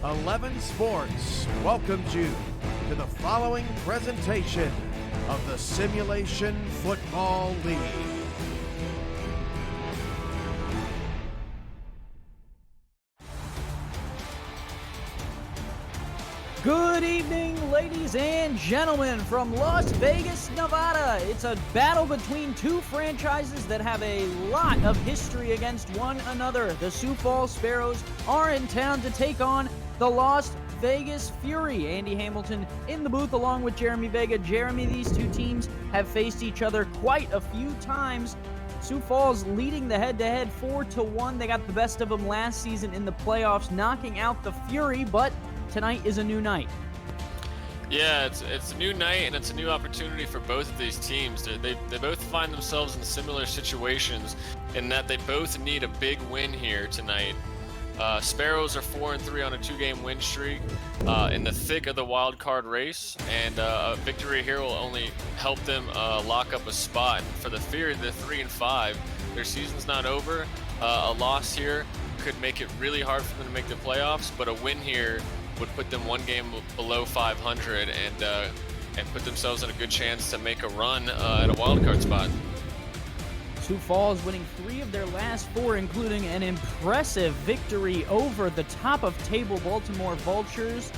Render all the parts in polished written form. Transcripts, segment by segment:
11 Sports welcomes you to the following presentation of the Simulation Football League. Good evening, ladies and gentlemen, from Las Vegas, Nevada. It's a battle between two franchises that have a lot of history against one another. The Sioux Falls Sparrows are in town to take on the Las Vegas Fury. Andy Hamilton in the booth along with Jeremy Vega. Jeremy, these two teams have faced each other quite a few times. Sioux Falls leading the head-to-head 4-1. They got the best of them last season in the playoffs, knocking out the Fury, but tonight is a new night. Yeah, it's a new night, and it's a new opportunity for both of these teams. They both find themselves in similar situations in that they both need a big win here tonight. Sparrows are 4-3 on a 2-game win streak in the thick of the wild card race, and a victory here will only help them lock up a spot. For the Fury, they're 3-5. Their season's not over. A loss here could make it really hard for them to make the playoffs, but a win here would put them one game below 500 and put themselves in a good chance to make a run at a wildcard spot. Sioux Falls winning 3 of their last 4, including an impressive victory over the top-of-table Baltimore Vultures,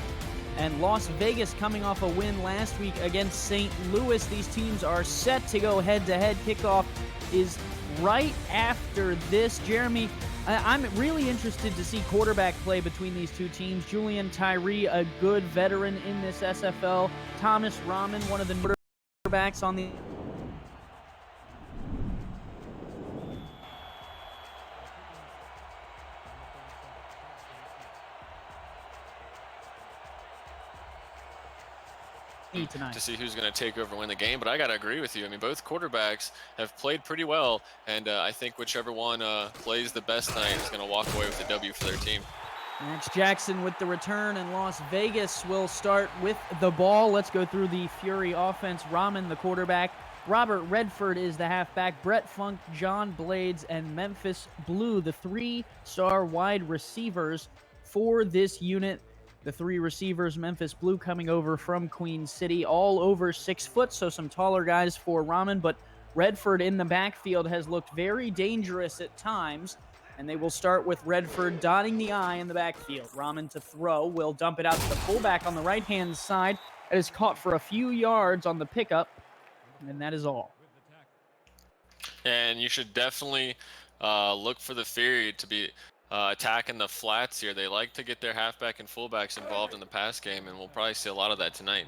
and Las Vegas coming off a win last week against St. Louis. These teams are set to go head-to-head. Kickoff is right after this. Jeremy, I'm really interested to see quarterback play between these two teams. Julian Tyree, a good veteran in this SFL. Thomas Rahman, one of the quarterbacks on the tonight to see who's going to take over and win the game. But I got to agree with you. I mean, both quarterbacks have played pretty well, and I think whichever one plays the best tonight is going to walk away with the W for their team. Max Jackson with the return, and Las Vegas will start with the ball. Let's go through the Fury offense. Rahman, the quarterback. Robert Redford is the halfback. Brett Funk, John Blades, and Memphis Blue, the 3-star wide receivers for this unit. The 3 receivers, Memphis Blue coming over from Queen City, all over 6 foot, so some taller guys for Rahman, but Redford in the backfield has looked very dangerous at times, and they will start with Redford dotting the I in the backfield. Rahman to throw, will dump it out to the fullback on the right-hand side. It is caught for a few yards on the pickup, and that is all. And you should definitely look for the Fury to be attacking the flats here. They like to get their halfback and fullbacks involved in the pass game, and we'll probably see a lot of that tonight.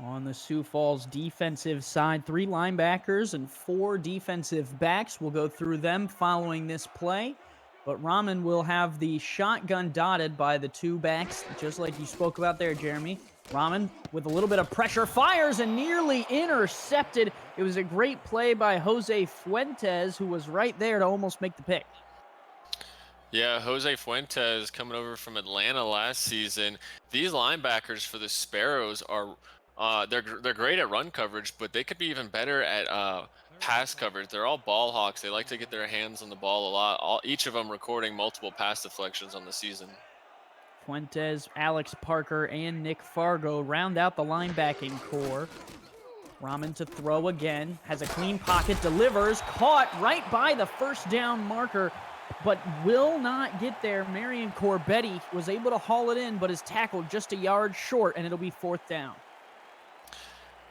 On the Sioux Falls defensive side, 3 linebackers and 4 defensive backs. We'll go through them following this play, but Rahman will have the shotgun dotted by the 2 backs, just like you spoke about there, Jeremy. Rahman, with a little bit of pressure, fires and nearly intercepted. It was a great play by Jose Fuentes, who was right there to almost make the pick. Yeah, Jose Fuentes coming over from Atlanta last season. These linebackers for the Sparrows are they're great at run coverage, but they could be even better at pass coverage. They're all ball hawks. They like to get their hands on the ball a lot. Each of them recording multiple pass deflections on the season. Fuentes, Alex Parker, and Nick Fargo round out the linebacking core. Rahman to throw again, has a clean pocket, delivers, caught right by the first down marker, but will not get there. Marion Corbetti was able to haul it in, but is tackled just a yard short, and it'll be 4th down.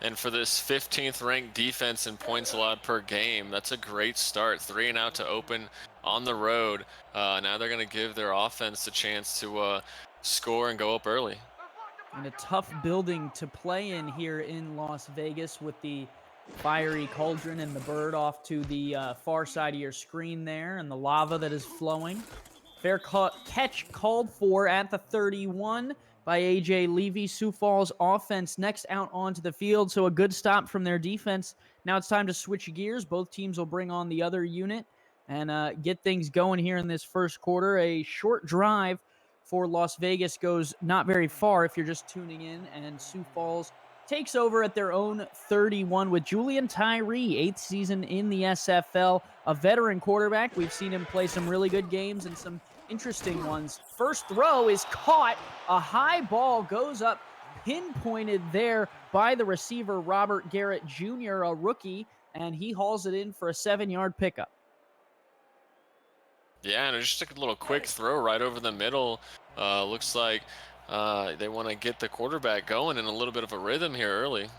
And for this 15th ranked defense in points allowed per game, that's a great start. 3 and out to open on the road. Now they're going to give their offense a chance to score and go up early. And a tough building to play in here in Las Vegas with the fiery cauldron and the bird off to the far side of your screen there, and the lava that is flowing. Fair catch called for at the 31 by A.J. Levy. Sioux Falls offense next out onto the field, so a good stop from their defense. Now it's time to switch gears. Both teams will bring on the other unit and get things going here in this first quarter. A short drive for Las Vegas goes not very far if you're just tuning in, and Sioux Falls takes over at their own 31 with Julian Tyree, 8th season in the SFL, a veteran quarterback. We've seen him play some really good games and some interesting ones. First throw is caught. A high ball goes up, pinpointed there by the receiver, Robert Garrett Jr., a rookie, and he hauls it in for a 7-yard pickup. Yeah, and just a little quick throw right over the middle. Looks like they want to get the quarterback going in a little bit of a rhythm here early.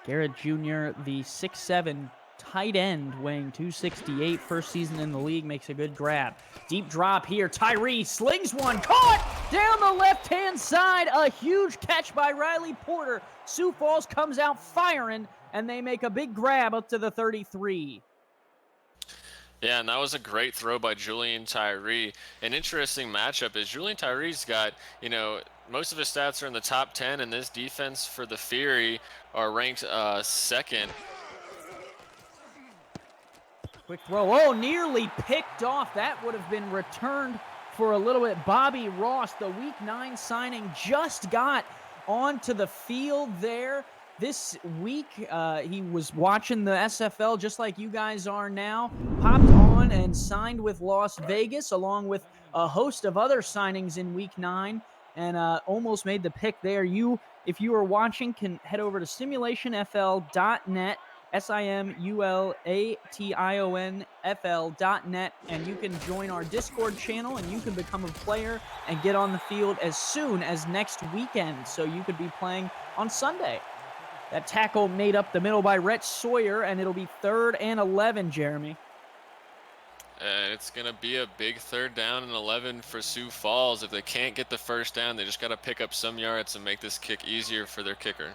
Garrett Jr., the 6'7" tight end, weighing 268, first season in the league, makes a good grab. Deep drop here. Tyree slings one, caught down the left-hand side. A huge catch by Riley Porter. Sioux Falls comes out firing, and they make a big grab up to the 33. Yeah, and that was a great throw by Julian Tyree. An interesting matchup is Julian Tyree's got, most of his stats are in the top 10, and this defense for the Fury are ranked second. Quick throw. Oh, nearly picked off. That would have been returned for a little bit. Bobby Ross, the Week 9 signing, just got onto the field there. This week, he was watching the SFL just like you guys are now, popped on and signed with Las Vegas, along with a host of other signings in Week 9, and almost made the pick there. You, if you are watching, can head over to simulationfl.net, simulationfl.net, and you can join our Discord channel, and you can become a player and get on the field as soon as next weekend, so you could be playing on Sunday. That tackle made up the middle by Rhett Sawyer, and it'll be 3rd and 11, Jeremy. It's going to be a big 3rd down and 11 for Sioux Falls. If they can't get the first down, they just got to pick up some yards and make this kick easier for their kicker.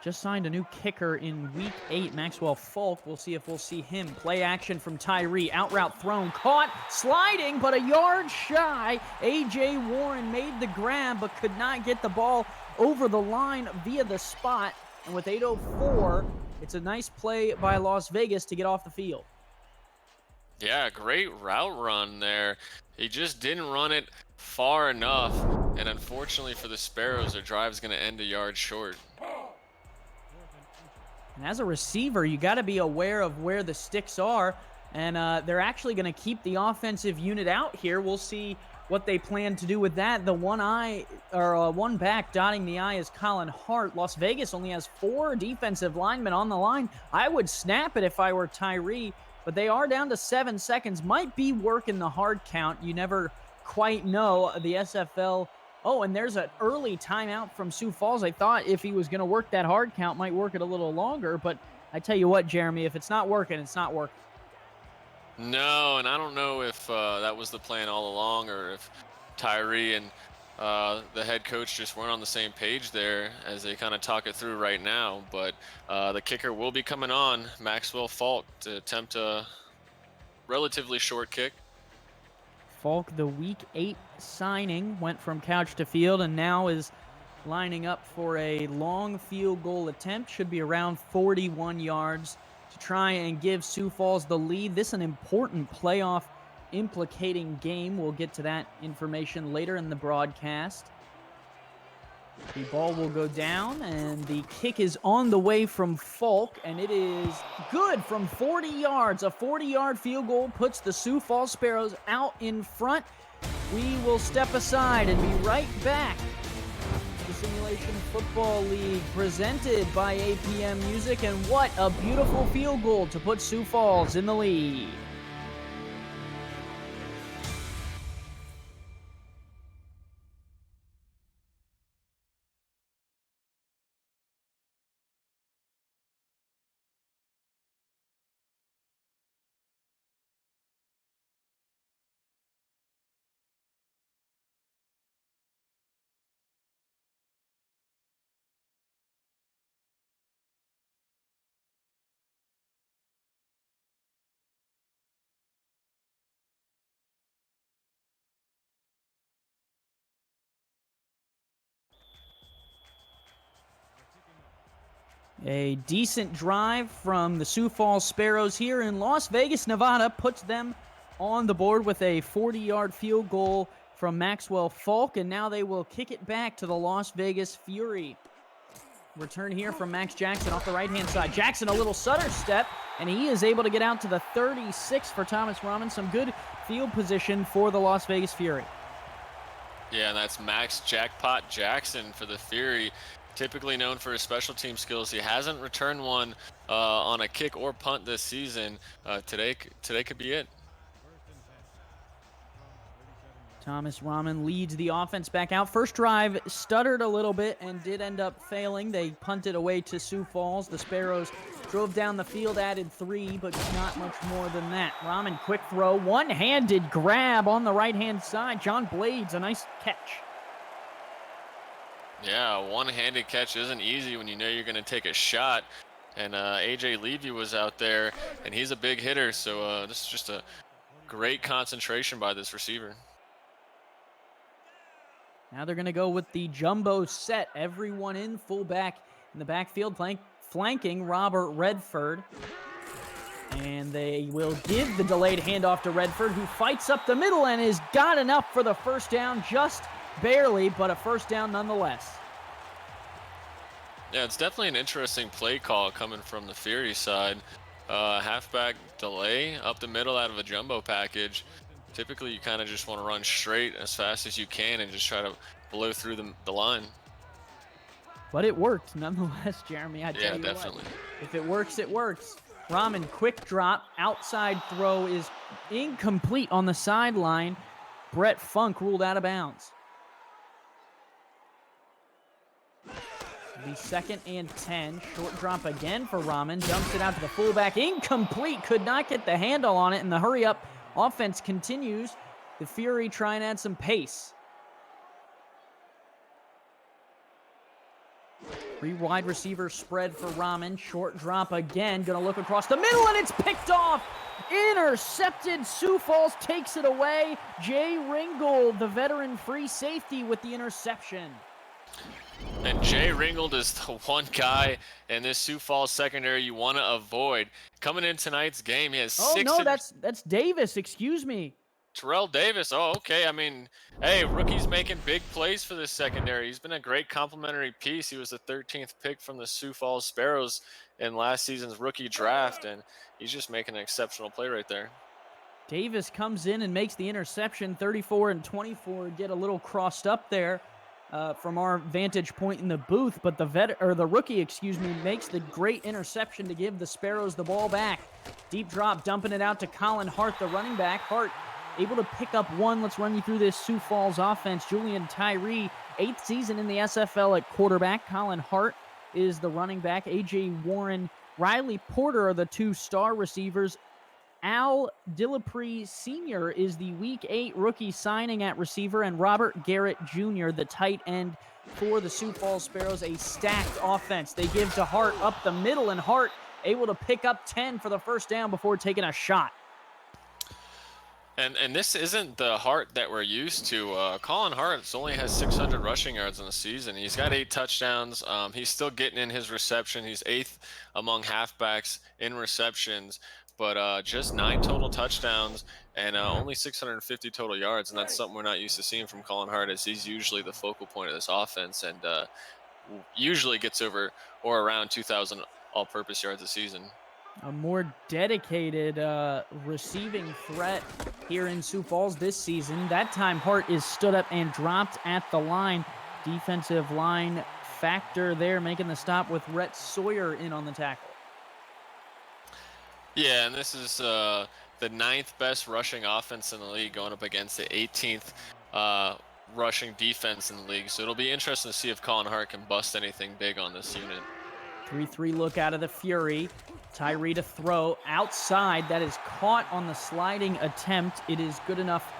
Just signed a new kicker in Week 8, Maxwell Falk. We'll see if we'll see him. Play action from Tyree. Out route thrown. Caught. Sliding, but a yard shy. A.J. Warren made the grab, but could not get the ball over the line via the spot. And with 8:04, it's a nice play by Las Vegas to get off the field. Yeah, great route run there. He just didn't run it far enough. And unfortunately for the Sparrows, their drive's going to end a yard short. And as a receiver, you got to be aware of where the sticks are, and they're actually going to keep the offensive unit out here. We'll see what they plan to do with that. The one back dotting the I is Colin Hart. Las Vegas only has 4 defensive linemen on the line. I would snap it if I were Tyree, but they are down to 7 seconds. Might be working the hard count. You never quite know. The SFL. Oh, and there's an early timeout from Sioux Falls. I thought if he was going to work that hard count, might work it a little longer. But I tell you what, Jeremy, if it's not working, it's not working. No, and I don't know if that was the plan all along, or if Tyree and the head coach just weren't on the same page there as they kind of talk it through right now. But the kicker will be coming on, Maxwell Falk, to attempt a relatively short kick. Falk, the Week 8 signing, went from couch to field and now is lining up for a long field goal attempt. Should be around 41 yards to try and give Sioux Falls the lead. This is an important playoff implicating game. We'll get to that information later in the broadcast. The ball will go down, and the kick is on the way from Falk, and it is good from 40 yards. A 40-yard field goal puts the Sioux Falls Sparrows out in front. We will step aside and be right back. The Simulation Football League presented by APM Music, and what a beautiful field goal to put Sioux Falls in the lead. A decent drive from the Sioux Falls Sparrows here in Las Vegas, Nevada, puts them on the board with a 40-yard field goal from Maxwell Falk, and now they will kick it back to the Las Vegas Fury. Return here from Max Jackson off the right-hand side. Jackson, a little stutter step, and he is able to get out to the 36 for Thomas Rahman. Some good field position for the Las Vegas Fury. Yeah, and that's Max Jackpot Jackson for the Fury, typically known for his special team skills. He hasn't returned one on a kick or punt this season. Today could be it. Thomas Rahman leads the offense back out. First drive stuttered a little bit and did end up failing. They punted away to Sioux Falls. The Sparrows drove down the field, added 3, but not much more than that. Rahman, quick throw, one-handed grab on the right-hand side. John Blades, a nice catch. Yeah, one-handed catch isn't easy when you know you're going to take a shot. And A.J. Levy was out there, and he's a big hitter, so this is just a great concentration by this receiver. Now they're going to go with the jumbo set. Everyone in, fullback in the backfield, flanking Robert Redford. And they will give the delayed handoff to Redford, who fights up the middle and has got enough for the first down, just barely, but a first down nonetheless. Yeah, it's definitely an interesting play call coming from the Fury side. Halfback delay up the middle out of a jumbo package. Typically, you kind of just want to run straight as fast as you can and just try to blow through the line. But it worked nonetheless, Jeremy. I tell you definitely. What, if it works, it works. Rahman, quick drop, outside throw is incomplete on the sideline. Brett Funk ruled out of bounds. The 2nd and 10, short drop again for Rahman, dumps it out to the fullback, incomplete, could not get the handle on it, and the hurry up offense continues. The Fury try and add some pace. 3 wide receiver spread for Rahman. Short drop again. Going to look across the middle, and it's picked off. Intercepted. Sioux Falls takes it away. Jay Ringgold, the veteran free safety, with the interception. And Jay Ringgold is the one guy in this Sioux Falls secondary you want to avoid. Coming in tonight's game, he has 6. Oh, no, that's Davis. Excuse me. Terrell Davis. Oh, okay. I mean, hey, rookie's making big plays for this secondary. He's been a great complimentary piece. He was the 13th pick from the Sioux Falls Sparrows in last season's rookie draft, and he's just making an exceptional play right there. Davis comes in and makes the interception. 34 and 24 get a little crossed up there from our vantage point in the booth, but the rookie, makes the great interception to give the Sparrows the ball back. Deep drop, dumping it out to Colin Hart, the running back. Hart able to pick up 1. Let's run you through this Sioux Falls offense. Julian Tyree, 8th season in the SFL at quarterback. Colin Hart is the running back. A.J. Warren, Riley Porter are the 2 star receivers. Al Dillapre Sr. is the Week 8 rookie signing at receiver, and Robert Garrett Jr., the tight end for the Sioux Falls Sparrows. A stacked offense. They give to Hart up the middle, and Hart able to pick up 10 for the first down before taking a shot. And this isn't the Hart that we're used to. Colin Hart only has 600 rushing yards in the season. He's got 8 touchdowns. He's still getting in his reception. He's 8th among halfbacks in receptions, but just 9 total touchdowns and only 650 total yards. And that's something we're not used to seeing from Colin Hart, as he's usually the focal point of this offense and usually gets over or around 2,000 all-purpose yards a season. A more dedicated receiving threat here in Sioux Falls this season. That time, Hart is stood up and dropped at the line. Defensive line factor there, making the stop with Rhett Sawyer in on the tackle. Yeah, and this is the 9th best rushing offense in the league going up against the 18th rushing defense in the league. So it'll be interesting to see if Colin Hart can bust anything big on this unit. 3-3 look out of the Fury. Tyree to throw outside. That is caught on the sliding attempt. It is good enough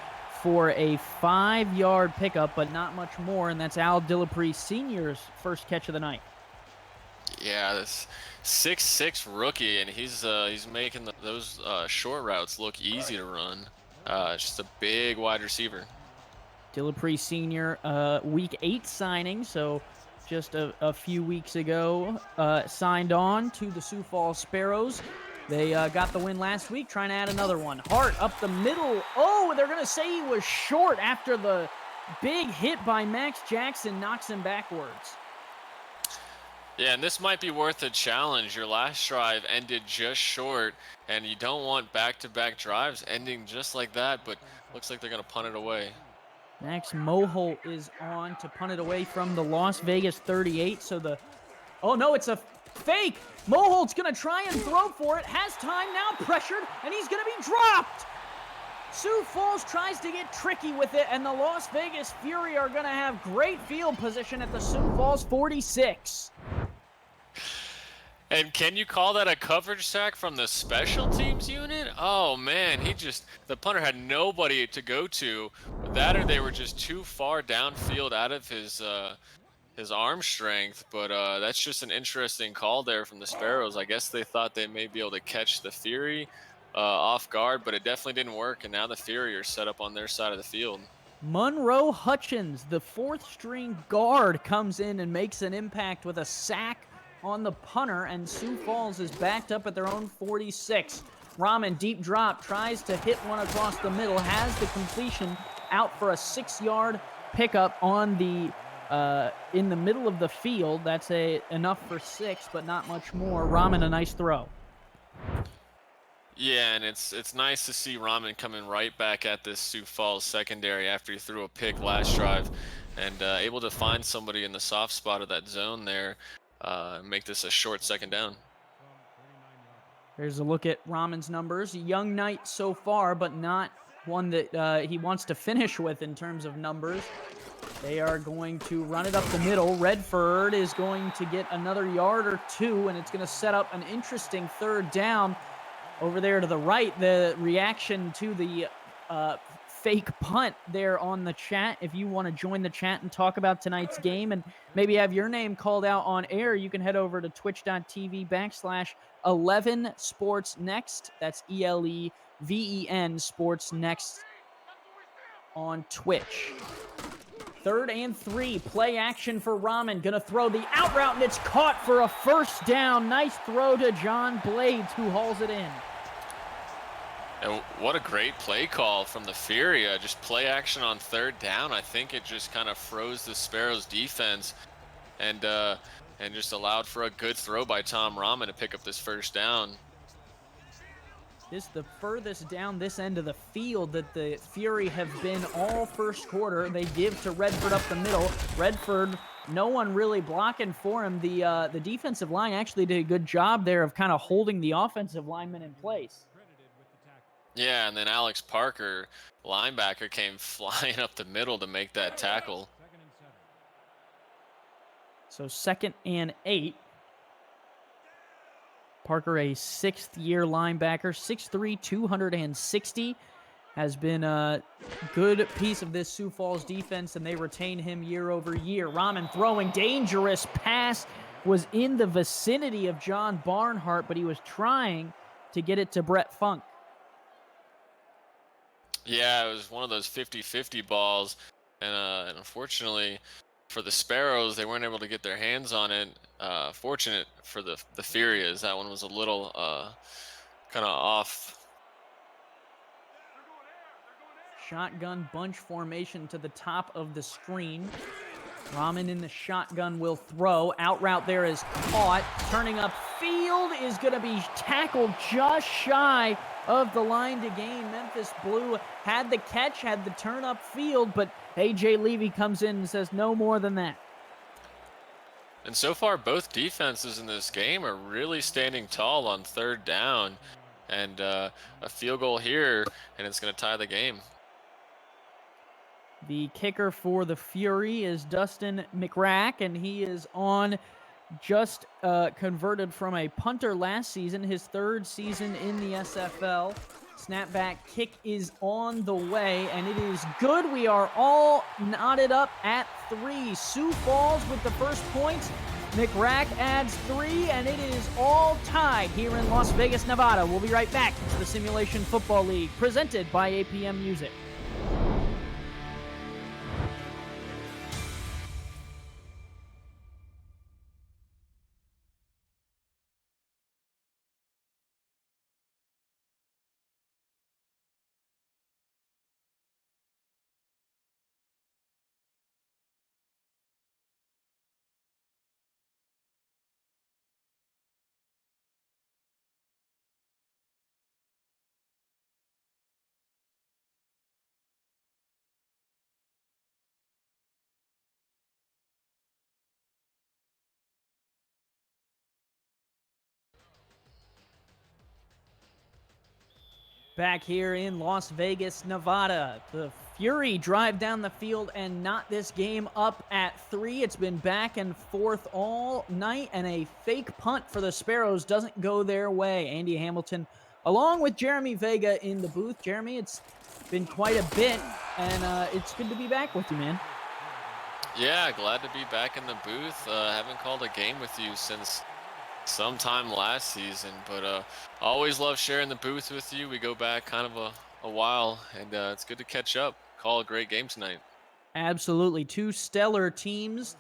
for a 5-yard pickup, but not much more, and that's Al Dillapre Sr.'s first catch of the night. Yeah, this 6'6" rookie, and he's making those short routes look easy to run. Just a big wide receiver. Dillapre Sr., Week 8 signing, so just a few weeks ago, signed on to the Sioux Falls Sparrows. They got the win last week, trying to add another one. Hart up the middle. Oh, they're going to say he was short after the big hit by Max Jackson knocks him backwards. Yeah, and this might be worth a challenge. Your last drive ended just short, and you don't want back-to-back drives ending just like that, but looks like they're going to punt it away. Max Moholt is on to punt it away from the Las Vegas 38. So oh no, it's a fake. Moholt's going to try and throw for it. Has time now, pressured, and he's going to be dropped. Sioux Falls tries to get tricky with it, and the Las Vegas Fury are going to have great field position at the Sioux Falls 46. And can you call that a coverage sack from the special teams unit? Oh man, the punter had nobody to go to. That or they were just too far downfield out of his arm strength. But that's just an interesting call there from the Sparrows. I guess they thought they may be able to catch the Fury off guard, but it definitely didn't work. And now the Fury are set up on their side of the field. Monroe Hutchins, the fourth string guard, comes in and makes an impact with a sack on the punter, and Sioux Falls is backed up at their own 46. Rahman, deep drop, tries to hit one across the middle, has the completion out for a 6-yard pickup on the in the middle of the field. That's enough for 6, but not much more. Rahman, a nice throw. Yeah, and it's nice to see Rahman coming right back at this Sioux Falls secondary after he threw a pick last drive, and able to find somebody in the soft spot of that zone there, and make this a short second down. Here's a look at Rahman's numbers. Young night so far, but not one that he wants to finish with in terms of numbers. They are going to run it up the middle. Redford is going to get another yard or 2, and it's going to set up an interesting third down. Over there to the right, the reaction to the fake punt there on the chat. If you want to join the chat and talk about tonight's game and maybe have your name called out on air, you can head over to twitch.tv/11sportsnext. That's ELEVEN Sports Next on Twitch. 3rd and 3, play action for Rahman. Gonna throw the out route, and it's caught for a first down. Nice throw to John Blades, who hauls it in. And what a great play call from the Fury. Just play action on 3rd down. I think it just kind of froze the Sparrows defense and just allowed for a good throw by Tom Rahman to pick up this first down. This is the furthest down this end of the field that the Fury have been all first quarter. They give to Redford up the middle. Redford, no one really blocking for him. The defensive line actually did a good job there of kind of holding the offensive lineman in place. Yeah, and then Alex Parker, linebacker, came flying up the middle to make that tackle. So 2nd and 8. Parker, a 6th-year linebacker, 6'3", 260, has been a good piece of this Sioux Falls defense, and they retain him year over year. Rahman throwing, dangerous pass, was in the vicinity of John Barnhart, but he was trying to get it to Brett Funk. Yeah, it was one of those 50-50 balls, and unfortunately for the Sparrows, they weren't able to get their hands on it. Fortunate for the Furias, that one was a little kind of off. Shotgun bunch formation to the top of the screen. Rahman in the shotgun will throw. Out route there is caught. Turning up field is going to be tackled just shy of the line to gain. Memphis Blue had the catch, had the turn up field, but A.J. Levy comes in and says no more than that. And so far, both defenses in this game are really standing tall on 3rd down. And a field goal here, and it's going to tie the game. The kicker for the Fury is Dustin McRack, and he is on just converted from a punter last season, his 3rd season in the SFL. Snapback kick is on the way, and it is good. We are all knotted up at 3. Sioux Falls with the first points. McRack adds 3, and it is all tied here in Las Vegas, Nevada. We'll be right back to the Simulation Football League, presented by APM Music. Back here in Las Vegas, Nevada, the Fury drive down the field and knot this game up at 3. It's been back and forth all night, and a fake punt for the Sparrows doesn't go their way. Andy Hamilton, along with Jeremy Vega in the booth. Jeremy, it's been quite a bit, and it's good to be back with you, man. Yeah, glad to be back in the booth. Haven't called a game with you since sometime last season, but always love sharing the booth with you. We go back kind of a while, and it's good to catch up. Call a great game tonight. Absolutely. Two stellar teams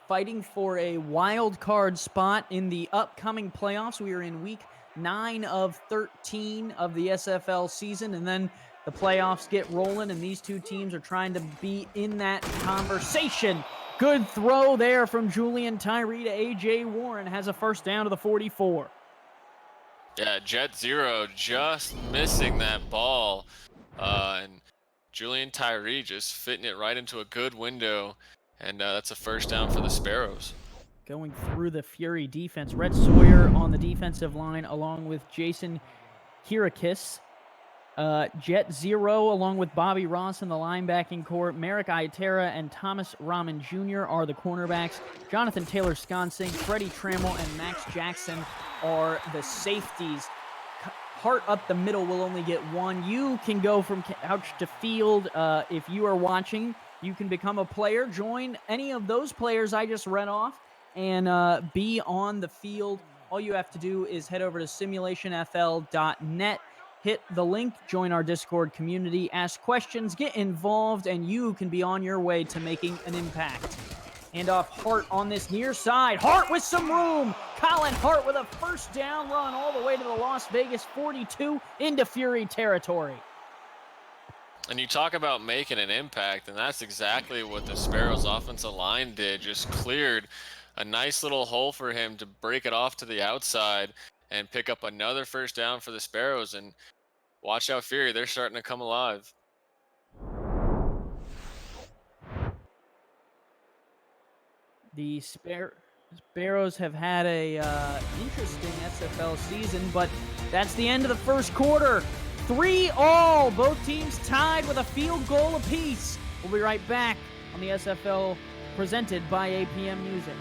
fighting for a wild card spot in the upcoming playoffs. We are in week 9 of 13 of the SFL season, and then the playoffs get rolling, and these two teams are trying to be in that conversation. Good throw there from Julian Tyree to A.J. Warren. Has a first down to the 44. Yeah, Jet Zero just missing that ball, and Julian Tyree just fitting it right into a good window, and that's a first down for the Sparrows. Going through the Fury defense, Red Sawyer on the defensive line along with Jason Kirakis. Jet Zero, along with Bobby Ross in the linebacking core. Merrick Itera and Thomas Rahman Jr. are the cornerbacks. Jonathan Taylor-Sconsing, Freddie Trammell, and Max Jackson are the safeties. Hart up the middle will only get one. You can go from couch to field. If you are watching, you can become a player. Join any of those players I just read off and be on the field. All you have to do is head over to simulationfl.net. Hit the link, join our Discord community, ask questions, get involved, and you can be on your way to making an impact. Hand off Hart on this near side. Hart with some room. Colin Hart with a first down run all the way to the Las Vegas 42 into Fury territory. And you talk about making an impact, and that's exactly what the Sparrows offensive line did. Just cleared a nice little hole for him to break it off to the outside and pick up another first down for the Sparrows. And watch out, Fury, they're starting to come alive. The Sparrows have had a interesting SFL season, but that's the end of the first quarter. 3-all. Both teams tied with a field goal apiece. We'll be right back on the SFL presented by APM Music.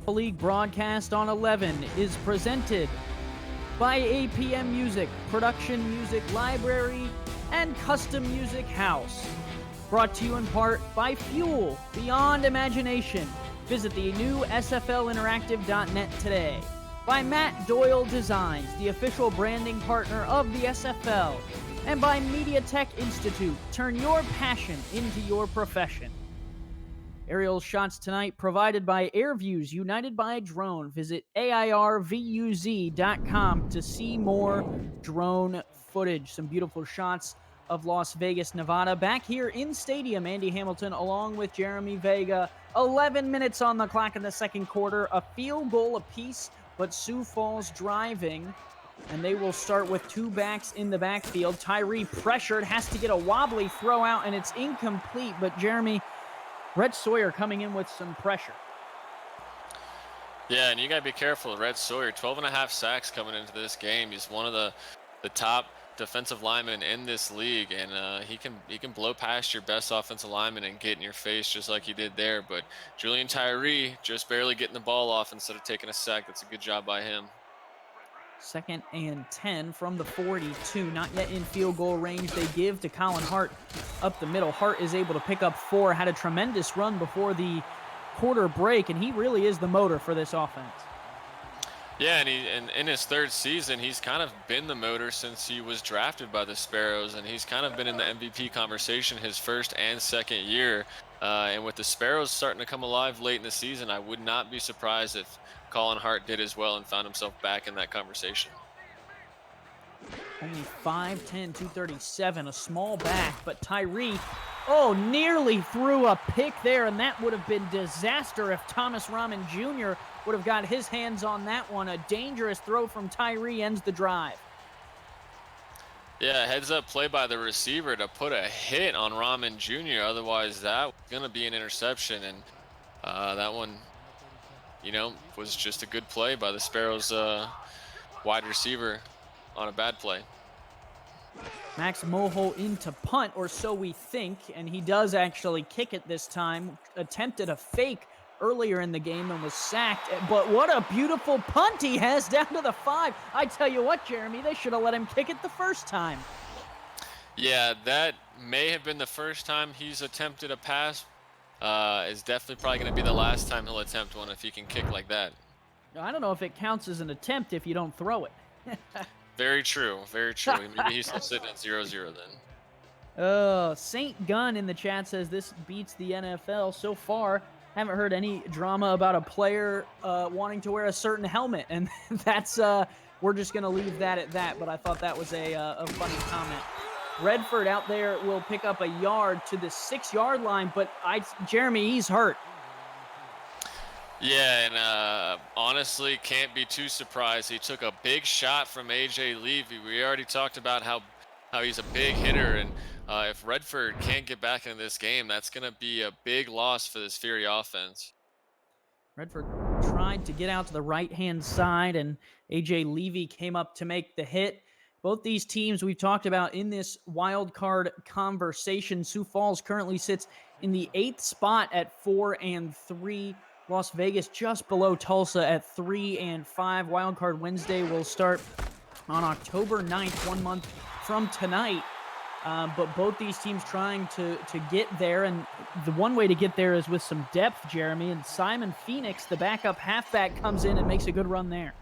League broadcast on 11 is presented by APM Music, Production Music Library, and Custom Music House. Brought to you in part by Fuel Beyond Imagination. Visit the new sflinteractive.net today. By Matt Doyle Designs, the official branding partner of the SFL. And by MediaTek Institute. Turn your passion into your profession. Aerial shots tonight provided by AirViews United by Drone. Visit AIRVUZ.com to see more drone footage. Some beautiful shots of Las Vegas, Nevada. Back here in stadium, Andy Hamilton along with Jeremy Vega. 11 minutes on the clock in the second quarter. A field goal apiece, but Sioux Falls driving. And they will start with two backs in the backfield. Tyree pressured, has to get a wobbly throw out, and it's incomplete. But Jeremy, Rhett Sawyer coming in with some pressure. Yeah, and you got to be careful. Rhett Sawyer, 12.5 sacks coming into this game. He's one of the top defensive linemen in this league, and he can blow past your best offensive lineman and get in your face just like he did there. But Julian Tyree just barely getting the ball off instead of taking a sack. That's a good job by him. 2nd and 10 from the 42. Not yet in field goal range. They give to Colin Hart up the middle. Hart is able to pick up 4. Had a tremendous run before the quarter break, and he really is the motor for this offense. Yeah, and in his 3rd season, he's kind of been the motor since he was drafted by the Sparrows, and he's kind of been in the MVP conversation his 1st and 2nd year. And with the Sparrows starting to come alive late in the season, I would not be surprised if Colin Hart did as well and found himself back in that conversation. Only 5'10", 237, a small back, but Tyree, nearly threw a pick there, and that would have been disaster if Thomas Rahman Jr. would have got his hands on that one. A dangerous throw from Tyree ends the drive. Yeah, heads up play by the receiver to put a hit on Rahman Jr. Otherwise, that was going to be an interception, and that one, was just a good play by the Sparrows wide receiver on a bad play. Max Moho into punt, or so we think, and he does actually kick it this time. Attempted a fake earlier in the game and was sacked, but what a beautiful punt he has down to the 5. I tell you what, Jeremy, they should have let him kick it the first time. Yeah, that may have been the first time he's attempted a pass. Is definitely probably going to be the last time he'll attempt one if he can kick like that. I don't know if it counts as an attempt if you don't throw it. Very true, very true. Maybe he's still sitting at 0-0 then. Saint Gunn in the chat says this beats the NFL so far. Haven't heard any drama about a player wanting to wear a certain helmet, and that's we're just going to leave that at that. But I thought that was a funny comment. Redford out there will pick up a yard to the 6-yard line, but Jeremy, he's hurt. Yeah, and honestly, can't be too surprised. He took a big shot from A.J. Levy. We already talked about how he's a big hitter, and if Redford can't get back into this game, that's going to be a big loss for this Fury offense. Redford tried to get out to the right-hand side, and A.J. Levy came up to make the hit. Both these teams we've talked about in this wild card conversation. Sioux Falls currently sits in the 8th spot at 4-3. Las Vegas just below Tulsa at 3-5. Wild Card Wednesday will start on October 9th, 1 month from tonight. But both these teams trying to get there, and the one way to get there is with some depth, Jeremy. And Simon Phoenix, the backup halfback, comes in and makes a good run there.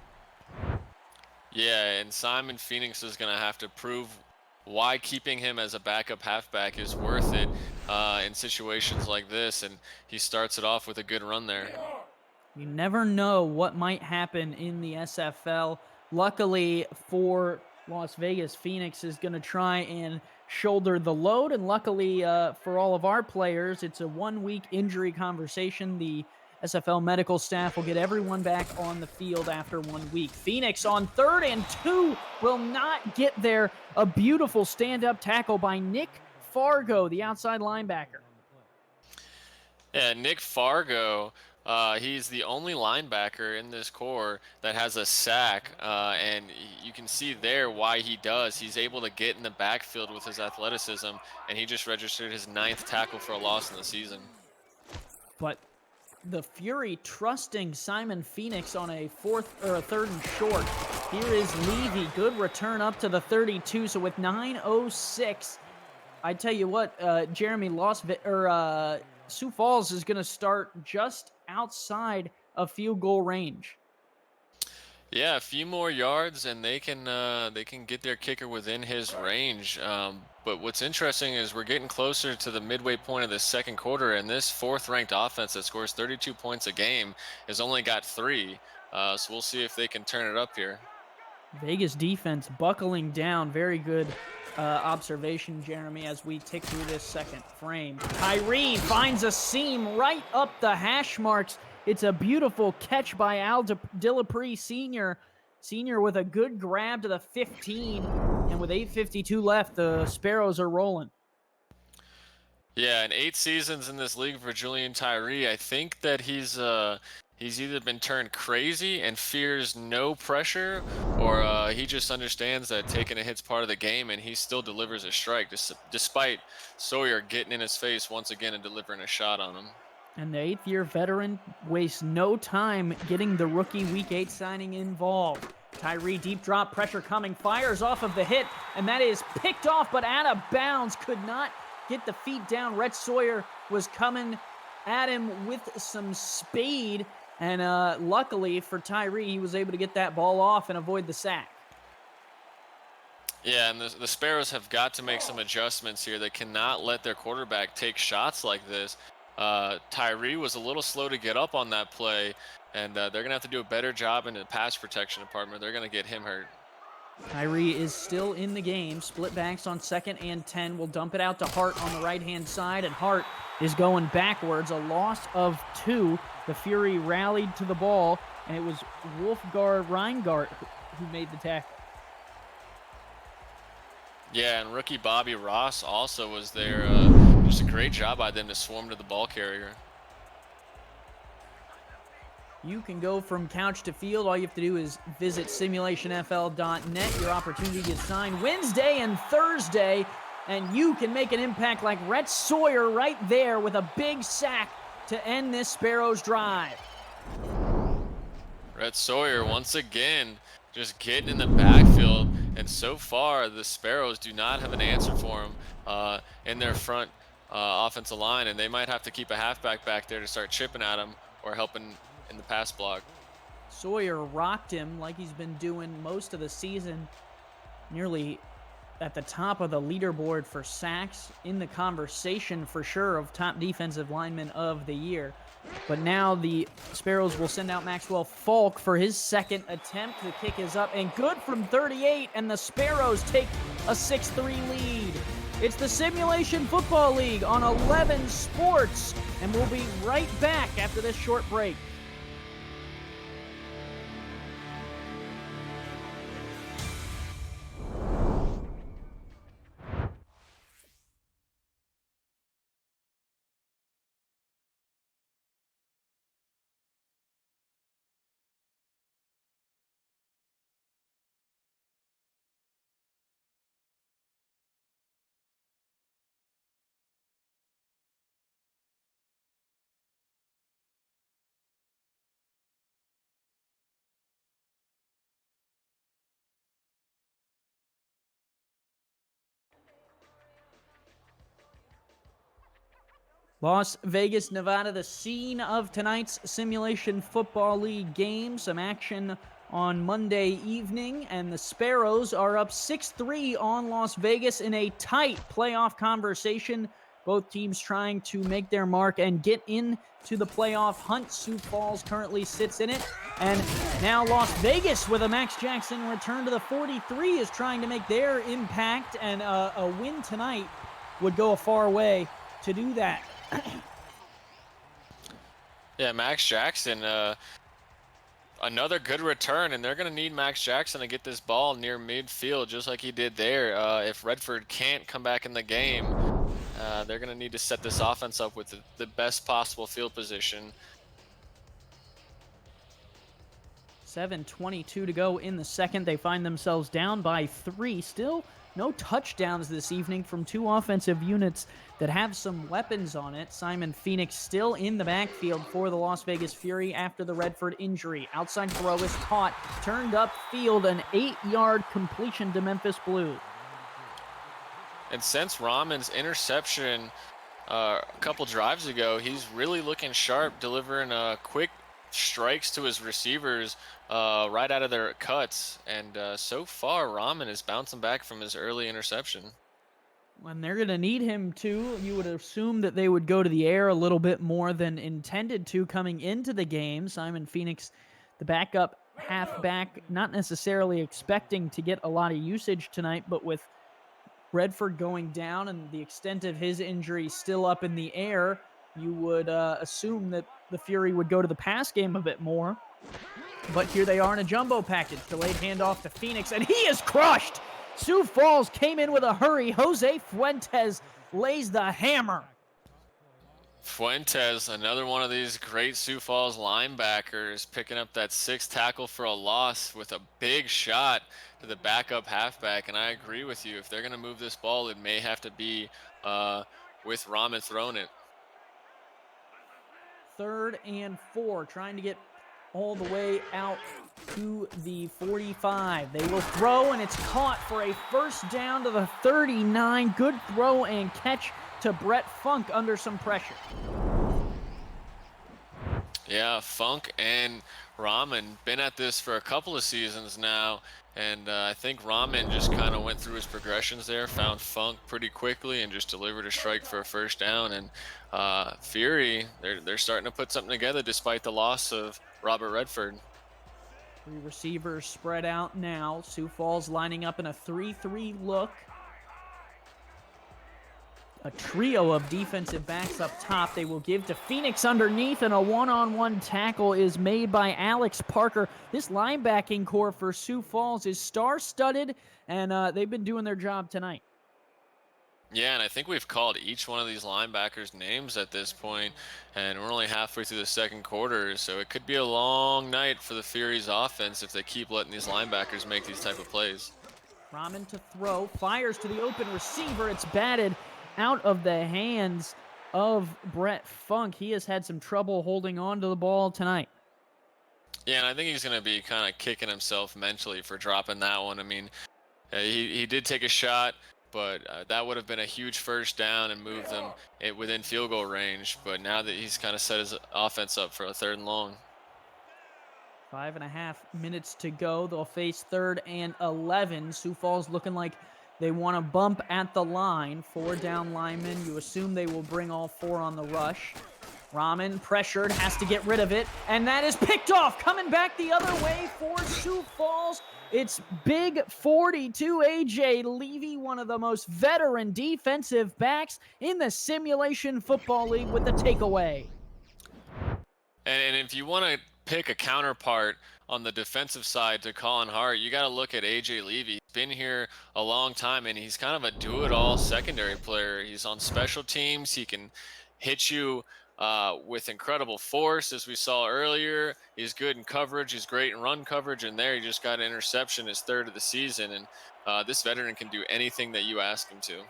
Yeah, and Simon Phoenix is going to have to prove why keeping him as a backup halfback is worth it in situations like this, and he starts it off with a good run there. You never know what might happen in the SFL. Luckily for Las Vegas, Phoenix is going to try and shoulder the load, and luckily for all of our players, it's a 1-week injury conversation. The SFL medical staff will get everyone back on the field after 1 week. Phoenix on 3rd and 2 will not get there. A beautiful stand-up tackle by Nick Fargo, the outside linebacker. Yeah, Nick Fargo, he's the only linebacker in this core that has a sack, and you can see there why he does. He's able to get in the backfield with his athleticism, and he just registered his 9th tackle for a loss in the season. But the Fury trusting Simon Phoenix on a third and short. Here is Levy. Good return up to the 32. So with 9:06, I tell you what, Jeremy, Sioux Falls is going to start just outside of field goal range. Yeah, a few more yards and they can get their kicker within his range. But what's interesting is we're getting closer to the midway point of the second quarter, and this fourth-ranked offense that scores 32 points a game has only got 3. So we'll see if they can turn it up here. Vegas defense buckling down. Very good observation, Jeremy, as we tick through this second frame. Tyree finds a seam right up the hash marks. It's a beautiful catch by Al Dillapre Sr. Sr. with a good grab to the 15. And with 8:52 left, the Sparrows are rolling. Yeah, in 8 seasons in this league for Julian Tyree, I think that he's either been turned crazy and fears no pressure, or he just understands that taking a hit's part of the game, and he still delivers a strike despite Sawyer getting in his face once again and delivering a shot on him. And the 8th-year veteran wastes no time getting the rookie Week 8 signing involved. Tyree, deep drop, pressure coming, fires off of the hit, and that is picked off, but out of bounds. Could not get the feet down. Rhett Sawyer was coming at him with some speed, and luckily for Tyree, he was able to get that ball off and avoid the sack. Yeah, and the Sparrows have got to make some adjustments here. They cannot let their quarterback take shots like this. Tyree was a little slow to get up on that play, and they're going to have to do a better job in the pass protection department. They're going to get him hurt. Tyree is still in the game. Split backs on 2nd and 10. We'll dump it out to Hart on the right-hand side, and Hart is going backwards. A loss of 2. The Fury rallied to the ball, and it was Wolfgar Reingart who made the tackle. Yeah, and rookie Bobby Ross also was there. Just a great job by them to swarm to the ball carrier. You can go from couch to field. All you have to do is visit simulationfl.net. Your opportunity to sign Wednesday and Thursday, and you can make an impact like Rhett Sawyer right there with a big sack to end this Sparrows drive. Rhett Sawyer once again just getting in the backfield, and so far the Sparrows do not have an answer for him in their front offensive line, and they might have to keep a halfback back there to start chipping at him or helping in the pass block. Sawyer rocked him like he's been doing most of the season, nearly at the top of the leaderboard for sacks, in the conversation for sure of top defensive lineman of the year. But now the Sparrows will send out Maxwell Falk for his second attempt. The kick is up and good from 38, and the Sparrows take a 6-3 lead. It's the Simulation Football League on 11 Sports, and we'll be right back after this short break. Las Vegas, Nevada, the scene of tonight's Simulation Football League game. Some action on Monday evening, and the Sparrows are up 6-3 on Las Vegas in a tight playoff conversation. Both teams trying to make their mark and get into the playoff hunt. Sioux Falls currently sits in it, and now Las Vegas, with a Max Jackson return to the 43, is trying to make their impact, and a win tonight would go a far way to do that. Yeah, Max Jackson, another good return, and they're going to need Max Jackson to get this ball near midfield just like he did there. If Redford can't come back in the game, they're going to need to set this offense up with the best possible field position. 7:22 to go in the second. They find themselves down by 3. Still No touchdowns this evening from two offensive units that have some weapons on it. Simon Phoenix still in the backfield for the Las Vegas Fury after the Redford injury. Outside throw is caught, turned upfield, an 8-yard completion to Memphis Blue. And since Rahman's interception a couple drives ago, he's really looking sharp, delivering quick strikes to his receivers right out of their cuts. And so far, Rahman is bouncing back from his early interception. When they're going to need him to, you would assume that they would go to the air a little bit more than intended to coming into the game. Simon Phoenix, the backup halfback, not necessarily expecting to get a lot of usage tonight, but with Redford going down and the extent of his injury still up in the air, you would assume that the Fury would go to the pass game a bit more. But here they are in a jumbo package. Delayed handoff to Phoenix, and he is crushed! Sioux Falls came in with a hurry. Jose Fuentes lays the hammer. Fuentes, another one of these great Sioux Falls linebackers, picking up that 6th tackle for a loss with a big shot to the backup halfback. And I agree with you. If they're going to move this ball, it may have to be with Rahman throwing it. 3rd and 4, trying to get all the way out to the 45. They will throw, and it's caught for a first down to the 39. Good throw and catch to Brett Funk under some pressure. Yeah, Funk and Rahman been at this for a couple of seasons now, and I think Rahman just kind of went through his progressions there, found Funk pretty quickly, and just delivered a strike for a first down. And Fury, they're starting to put something together despite the loss of Robert Redford. 3 receivers spread out now. Sioux Falls lining up in a 3-3 look. A trio of defensive backs up top. They will give to Phoenix underneath, and a one-on-one tackle is made by Alex Parker. This linebacking core for Sioux Falls is star-studded, and they've been doing their job tonight. Yeah, and I think we've called each one of these linebackers names at this point, and we're only halfway through the second quarter, so it could be a long night for the Fury's offense if they keep letting these linebackers make these type of plays. Rahman to throw, fires to the open receiver. It's batted out of the hands of Brett Funk. He has had some trouble holding on to the ball tonight. Yeah, and I think he's going to be kind of kicking himself mentally for dropping that one. I mean, he did take a shot, but that would have been a huge first down and moved them within field goal range. But now that he's kind of set his offense up for a 3rd and long. 5.5 minutes to go. They'll face 3rd and 11. Sioux Falls looking like they want to bump at the line. 4 down linemen. You assume they will bring all 4 on the rush. Rahman pressured, has to get rid of it, and that is picked off. Coming back the other way for Sioux Falls, it's big 42 A.J. Levy, one of the most veteran defensive backs in the Simulation Football League with the takeaway. And if you want to pick a counterpart on the defensive side to Colin Hart, you got to look at A.J. Levy. He's been here a long time, and he's kind of a do-it-all secondary player. He's on special teams. He can hit you with incredible force, as we saw earlier. He's good in coverage. He's great in run coverage, and there he just got an interception, his 3rd of the season. And this veteran can do anything that you ask him to.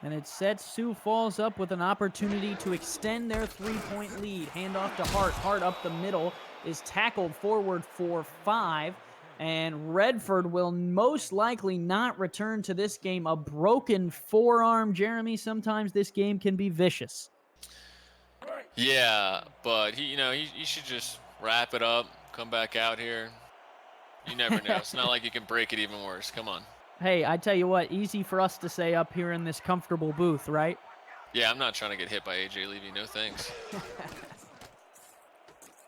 And it sets Sioux Falls up with an opportunity to extend their 3-point lead. Handoff to Hart. Hart up the middle is tackled forward for 5. And Redford will most likely not return to this game. A broken forearm. Jeremy, sometimes this game can be vicious. Yeah, but he should just wrap it up, come back out here. You never know. It's not like you can break it even worse. Come on. Hey, I tell you what, easy for us to say up here in this comfortable booth, right? Yeah, I'm not trying to get hit by A.J. Levy. No thanks.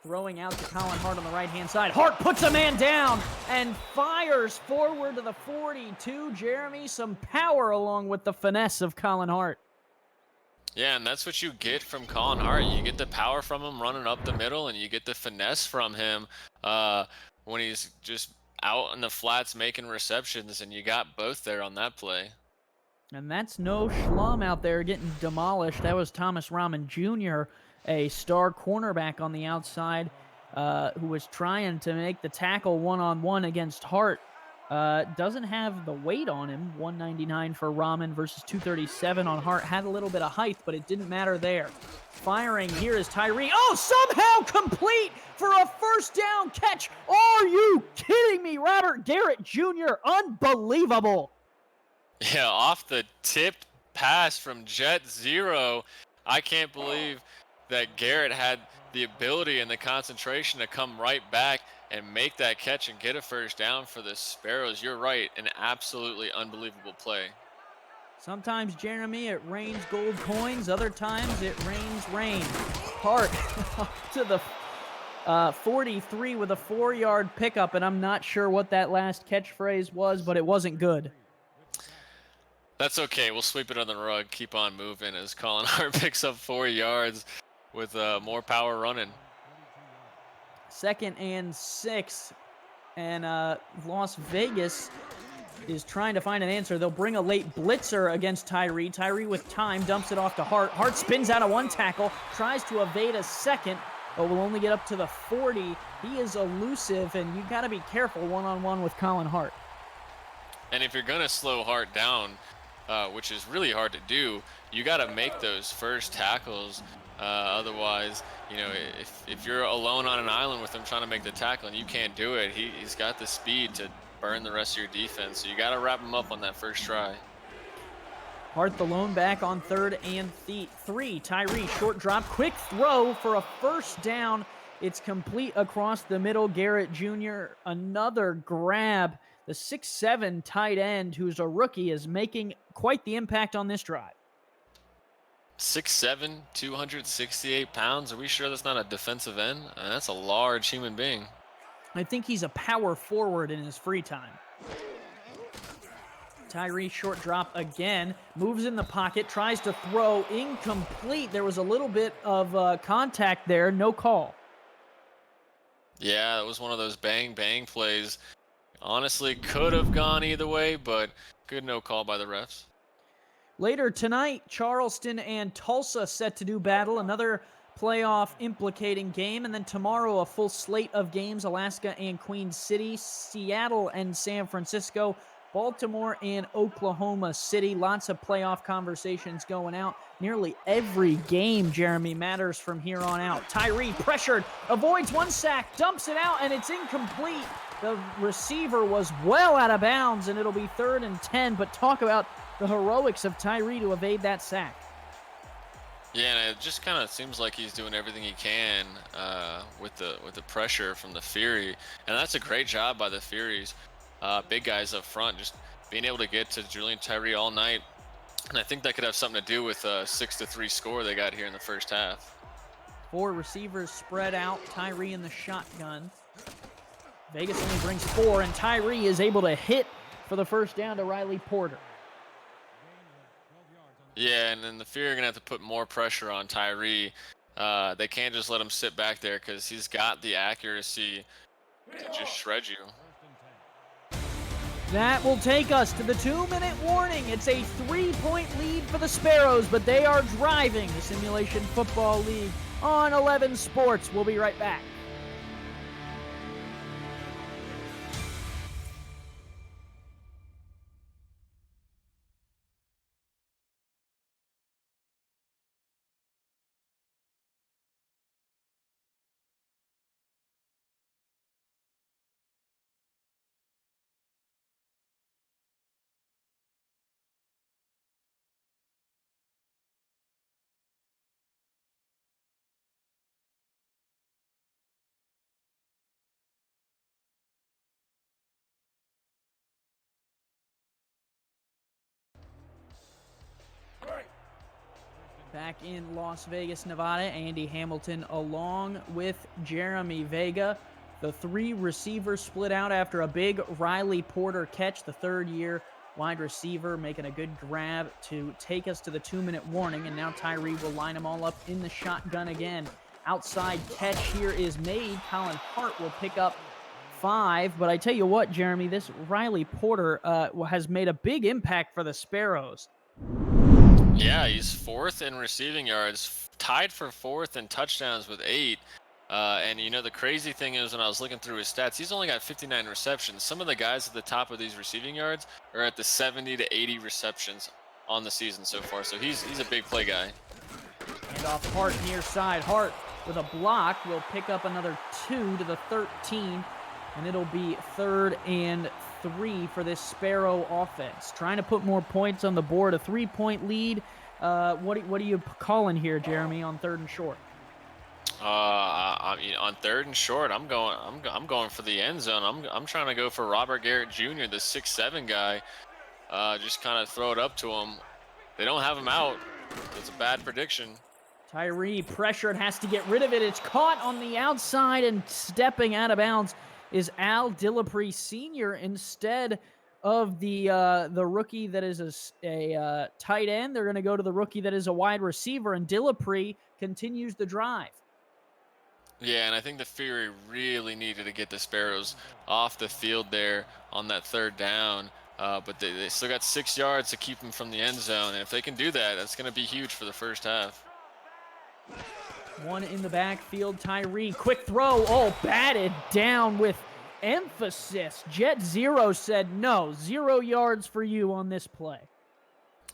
Throwing out to Colin Hart on the right-hand side. Hart puts a man down and fires forward to the 42. Jeremy, some power along with the finesse of Colin Hart. Yeah, and that's what you get from Colin Hart. You get the power from him running up the middle, and you get the finesse from him when he's just out in the flats making receptions, and you got both there on that play. And that's no schlum out there getting demolished. That was Thomas Rahman Jr., a star cornerback on the outside who was trying to make the tackle one-on-one against Hart. Doesn't have the weight on him. 199 for Rahman versus 237 on Hart. Had a little bit of height, but it didn't matter there. Firing here is Tyree. Oh, somehow complete for a first down catch. Are you kidding me? Robert Garrett Jr., unbelievable. Yeah, off the tipped pass from Jet Zero. I can't believe that Garrett had the ability and the concentration to come right back and make that catch and get a first down for the Sparrows. You're right, an absolutely unbelievable play. Sometimes, Jeremy, it rains gold coins. Other times, it rains rain. Hart to the 43 with a 4-yard pickup, and I'm not sure what that last catchphrase was, but it wasn't good. That's okay. We'll sweep it under the rug. Keep on moving as Colin Hart picks up 4 yards with more power running. 2nd and 6, and Las Vegas is trying to find an answer. They'll bring a late blitzer against Tyree. Tyree with time dumps it off to Hart. Hart spins out of one tackle, tries to evade a second, but will only get up to the 40. He is elusive, and you got to be careful one-on-one with Colin Hart. And if you're going to slow Hart down, which is really hard to do, you got to make those first tackles. Otherwise, you know, if you're alone on an island with him trying to make the tackle and you can't do it, he's got the speed to burn the rest of your defense. So you got to wrap him up on that first try. Hart the lone back on 3rd and 3. Tyree, short drop, quick throw for a first down. It's complete across the middle. Garrett Jr., another grab. The 6'7" tight end, who's a rookie, is making quite the impact on this drive. 6'7", 268 pounds. Are we sure that's not a defensive end? I mean, that's a large human being. I think he's a power forward in his free time. Tyree, short drop again, moves in the pocket, tries to throw, incomplete. There was a little bit of contact there, no call. Yeah, it was one of those bang plays. Honestly, could have gone either way, but good no call by the refs. Later tonight, Charleston and Tulsa set to do battle, another playoff implicating game. And then tomorrow, a full slate of games, Alaska and Queen City, Seattle and San Francisco, Baltimore and Oklahoma City. Lots of playoff conversations going out. Nearly every game, Jeremy, matters from here on out. Tyree pressured, avoids one sack, dumps it out, and it's incomplete. The receiver was well out of bounds, and it'll be 3rd and 10. But talk about the heroics of Tyree to evade that sack. Yeah, and it just kind of seems like he's doing everything he can with the pressure from the Fury, and that's a great job by the Furies. Big guys up front, just being able to get to Julian Tyree all night, and I think that could have something to do with a 6-3 score they got here in the first half. 4 receivers spread out. Tyree in the shotgun. Vegas only brings 4, and Tyree is able to hit for the first down to Riley Porter. Yeah, and then the Fury are going to have to put more pressure on Tyree. They can't just let him sit back there because he's got the accuracy to just shred you. That will take us to the 2-minute warning. It's a 3-point lead for the Sparrows, but they are driving the Simulation Football League on 11 Sports. We'll be right back. Back in Las Vegas, Nevada, Andy Hamilton along with Jeremy Vega. The 3 receivers split out after a big Riley Porter catch, the 3rd-year wide receiver making a good grab to take us to the 2-minute warning. And now Tyree will line them all up in the shotgun again. Outside catch here is made. Colin Hart will pick up 5. But I tell you what, Jeremy, this Riley Porter has made a big impact for the Sparrows. Yeah, he's 4th in receiving yards, tied for 4th in touchdowns with 8. And the crazy thing is, when I was looking through his stats, he's only got 59 receptions. Some of the guys at the top of these receiving yards are at the 70 to 80 receptions on the season so far. So he's a big play guy. And off Hart near side. Hart with a block will pick up another 2 to the 13, and it'll be 3rd and 3 for this Sparrow offense. Trying to put more points on the board, a 3-point lead. What are you calling here, Jeremy, on 3rd and short? I mean, on 3rd and short, I'm going for the end zone. I'm trying to go for Robert Garrett Jr., the 6'7" guy. Just kind of throw it up to him. They don't have him out. It's a bad prediction. Tyree pressured, has to get rid of it. It's caught on the outside, and stepping out of bounds is Al Dillapre Sr. instead of the rookie that is a tight end. They're going to go to the rookie that is a wide receiver, and Dillapre continues the drive. Yeah, and I think the Fury really needed to get the Sparrows off the field there on that 3rd down. But they still got 6 yards to keep them from the end zone. And if they can do that, that's going to be huge for the first half. One in the backfield, Tyree. Quick throw. Oh, batted down with emphasis. Jet Zero said no. 0 yards for you on this play.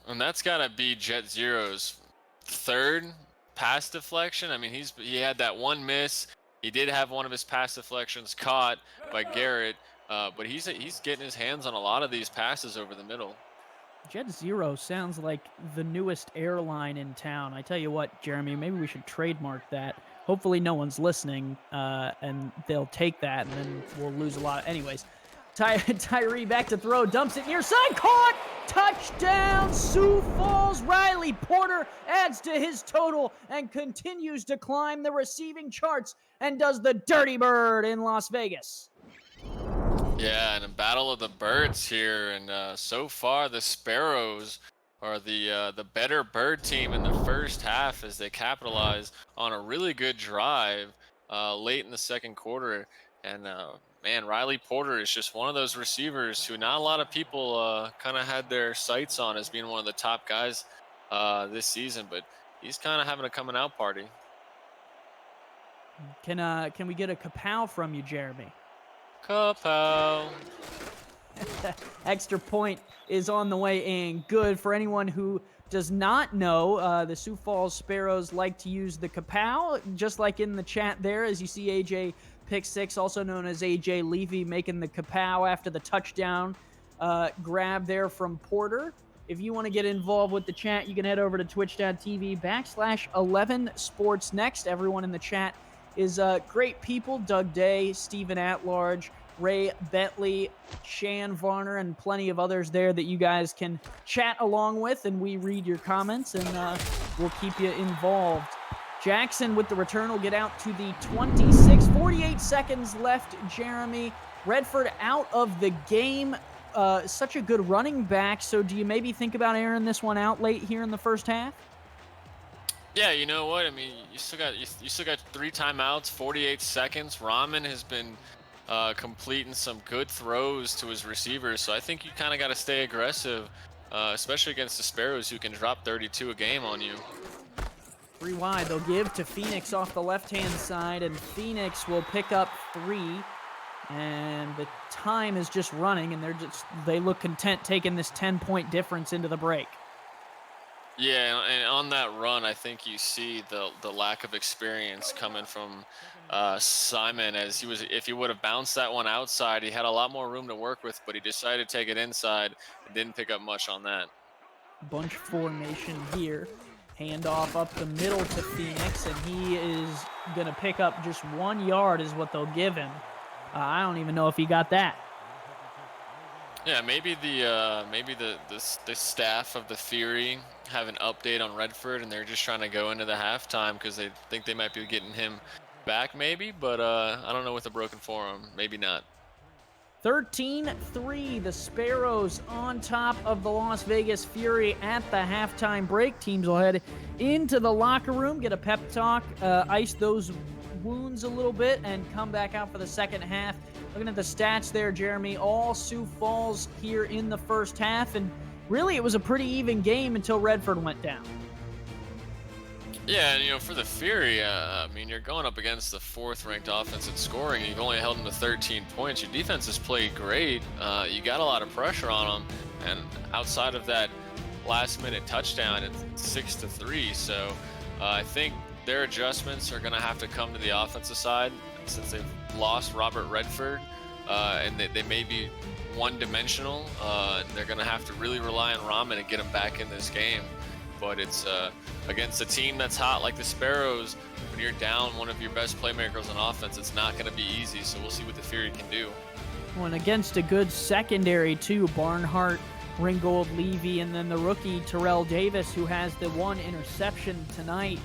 And that's got to be Jet Zero's 3rd pass deflection. I mean, he had that one miss. He did have one of his pass deflections caught by Garrett, but he's getting his hands on a lot of these passes over the middle. Jet Zero sounds like the newest airline in town. I tell you what, Jeremy, maybe we should trademark that. Hopefully no one's listening, and they'll take that, and then we'll lose a lot. Anyways, Tyree back to throw, dumps it near side, caught! Touchdown, Sioux Falls. Riley Porter adds to his total and continues to climb the receiving charts and does the Dirty Bird in Las Vegas. Yeah, and a battle of the birds here, and so far the Sparrows are the better bird team in the first half as they capitalize on a really good drive late in the 2nd quarter. And man, Riley Porter is just one of those receivers who not a lot of people kind of had their sights on as being one of the top guys this season, but he's kind of having a coming out party. Can we get a kapow from you, Jeremy? Kapow. Extra point is on the way in. Good. For anyone who does not know, the Sioux Falls Sparrows like to use the kapow, just like in the chat there, as you see AJ Pick 6, also known as AJ Levy, making the kapow after the touchdown grab there from Porter. If you want to get involved with the chat, you can head over to twitch.tv/11sportsnext. Everyone in the chat is great people. Doug Day, Stephen Atlarge, Ray Bentley, Shan Varner, and plenty of others there that you guys can chat along with, and we read your comments, and we'll keep you involved. Jackson with the return will get out to the 26. 48 seconds left, Jeremy. Redford out of the game. Such a good running back, so do you maybe think about airing this one out late here in the first half? Yeah, you know what? I mean, you still got 3 timeouts, 48 seconds. Rahman has been completing some good throws to his receivers, so I think you kind of got to stay aggressive, especially against the Sparrows, who can drop 32 a game on you. 3 wide. They'll give to Phoenix off the left-hand side, and Phoenix will pick up 3. And the time is just running, and they look content taking this 10-point difference into the break. Yeah, and on that run, I think you see the lack of experience coming from Simon, as if he would have bounced that one outside, he had a lot more room to work with, but he decided to take it inside and didn't pick up much on that. Bunch formation here. Handoff up the middle to Phoenix, and he is going to pick up just 1 yard is what they'll give him. I don't even know if he got that. Yeah, maybe the staff of the Fury have an update on Redford, and they're just trying to go into the halftime because they think they might be getting him back, maybe. But I don't know with a broken forearm, maybe not. 13-3, the Sparrows on top of the Las Vegas Fury at the halftime break. Teams will head into the locker room, get a pep talk, ice those wounds a little bit, and come back out for the second half. Looking at the stats there, Jeremy, all Sioux Falls here in the first half, and really it was a pretty even game until Redford went down. Yeah, and for the Fury, I mean, you're going up against the 4th-ranked offense in scoring. You've only held them to 13 points. Your defense has played great. You got a lot of pressure on them, and outside of that last-minute touchdown, it's 6-3. So I think their adjustments are going to have to come to the offensive side since they've lost Robert Redford, and they may be one-dimensional. They're going to have to really rely on Rahman to get him back in this game. But it's against a team that's hot like the Sparrows. When you're down one of your best playmakers on offense, it's not going to be easy. So we'll see what the Fury can do. Well, and against a good secondary, too. Barnhart, Ringgold, Levy, and then the rookie Terrell Davis, who has the 1 interception tonight.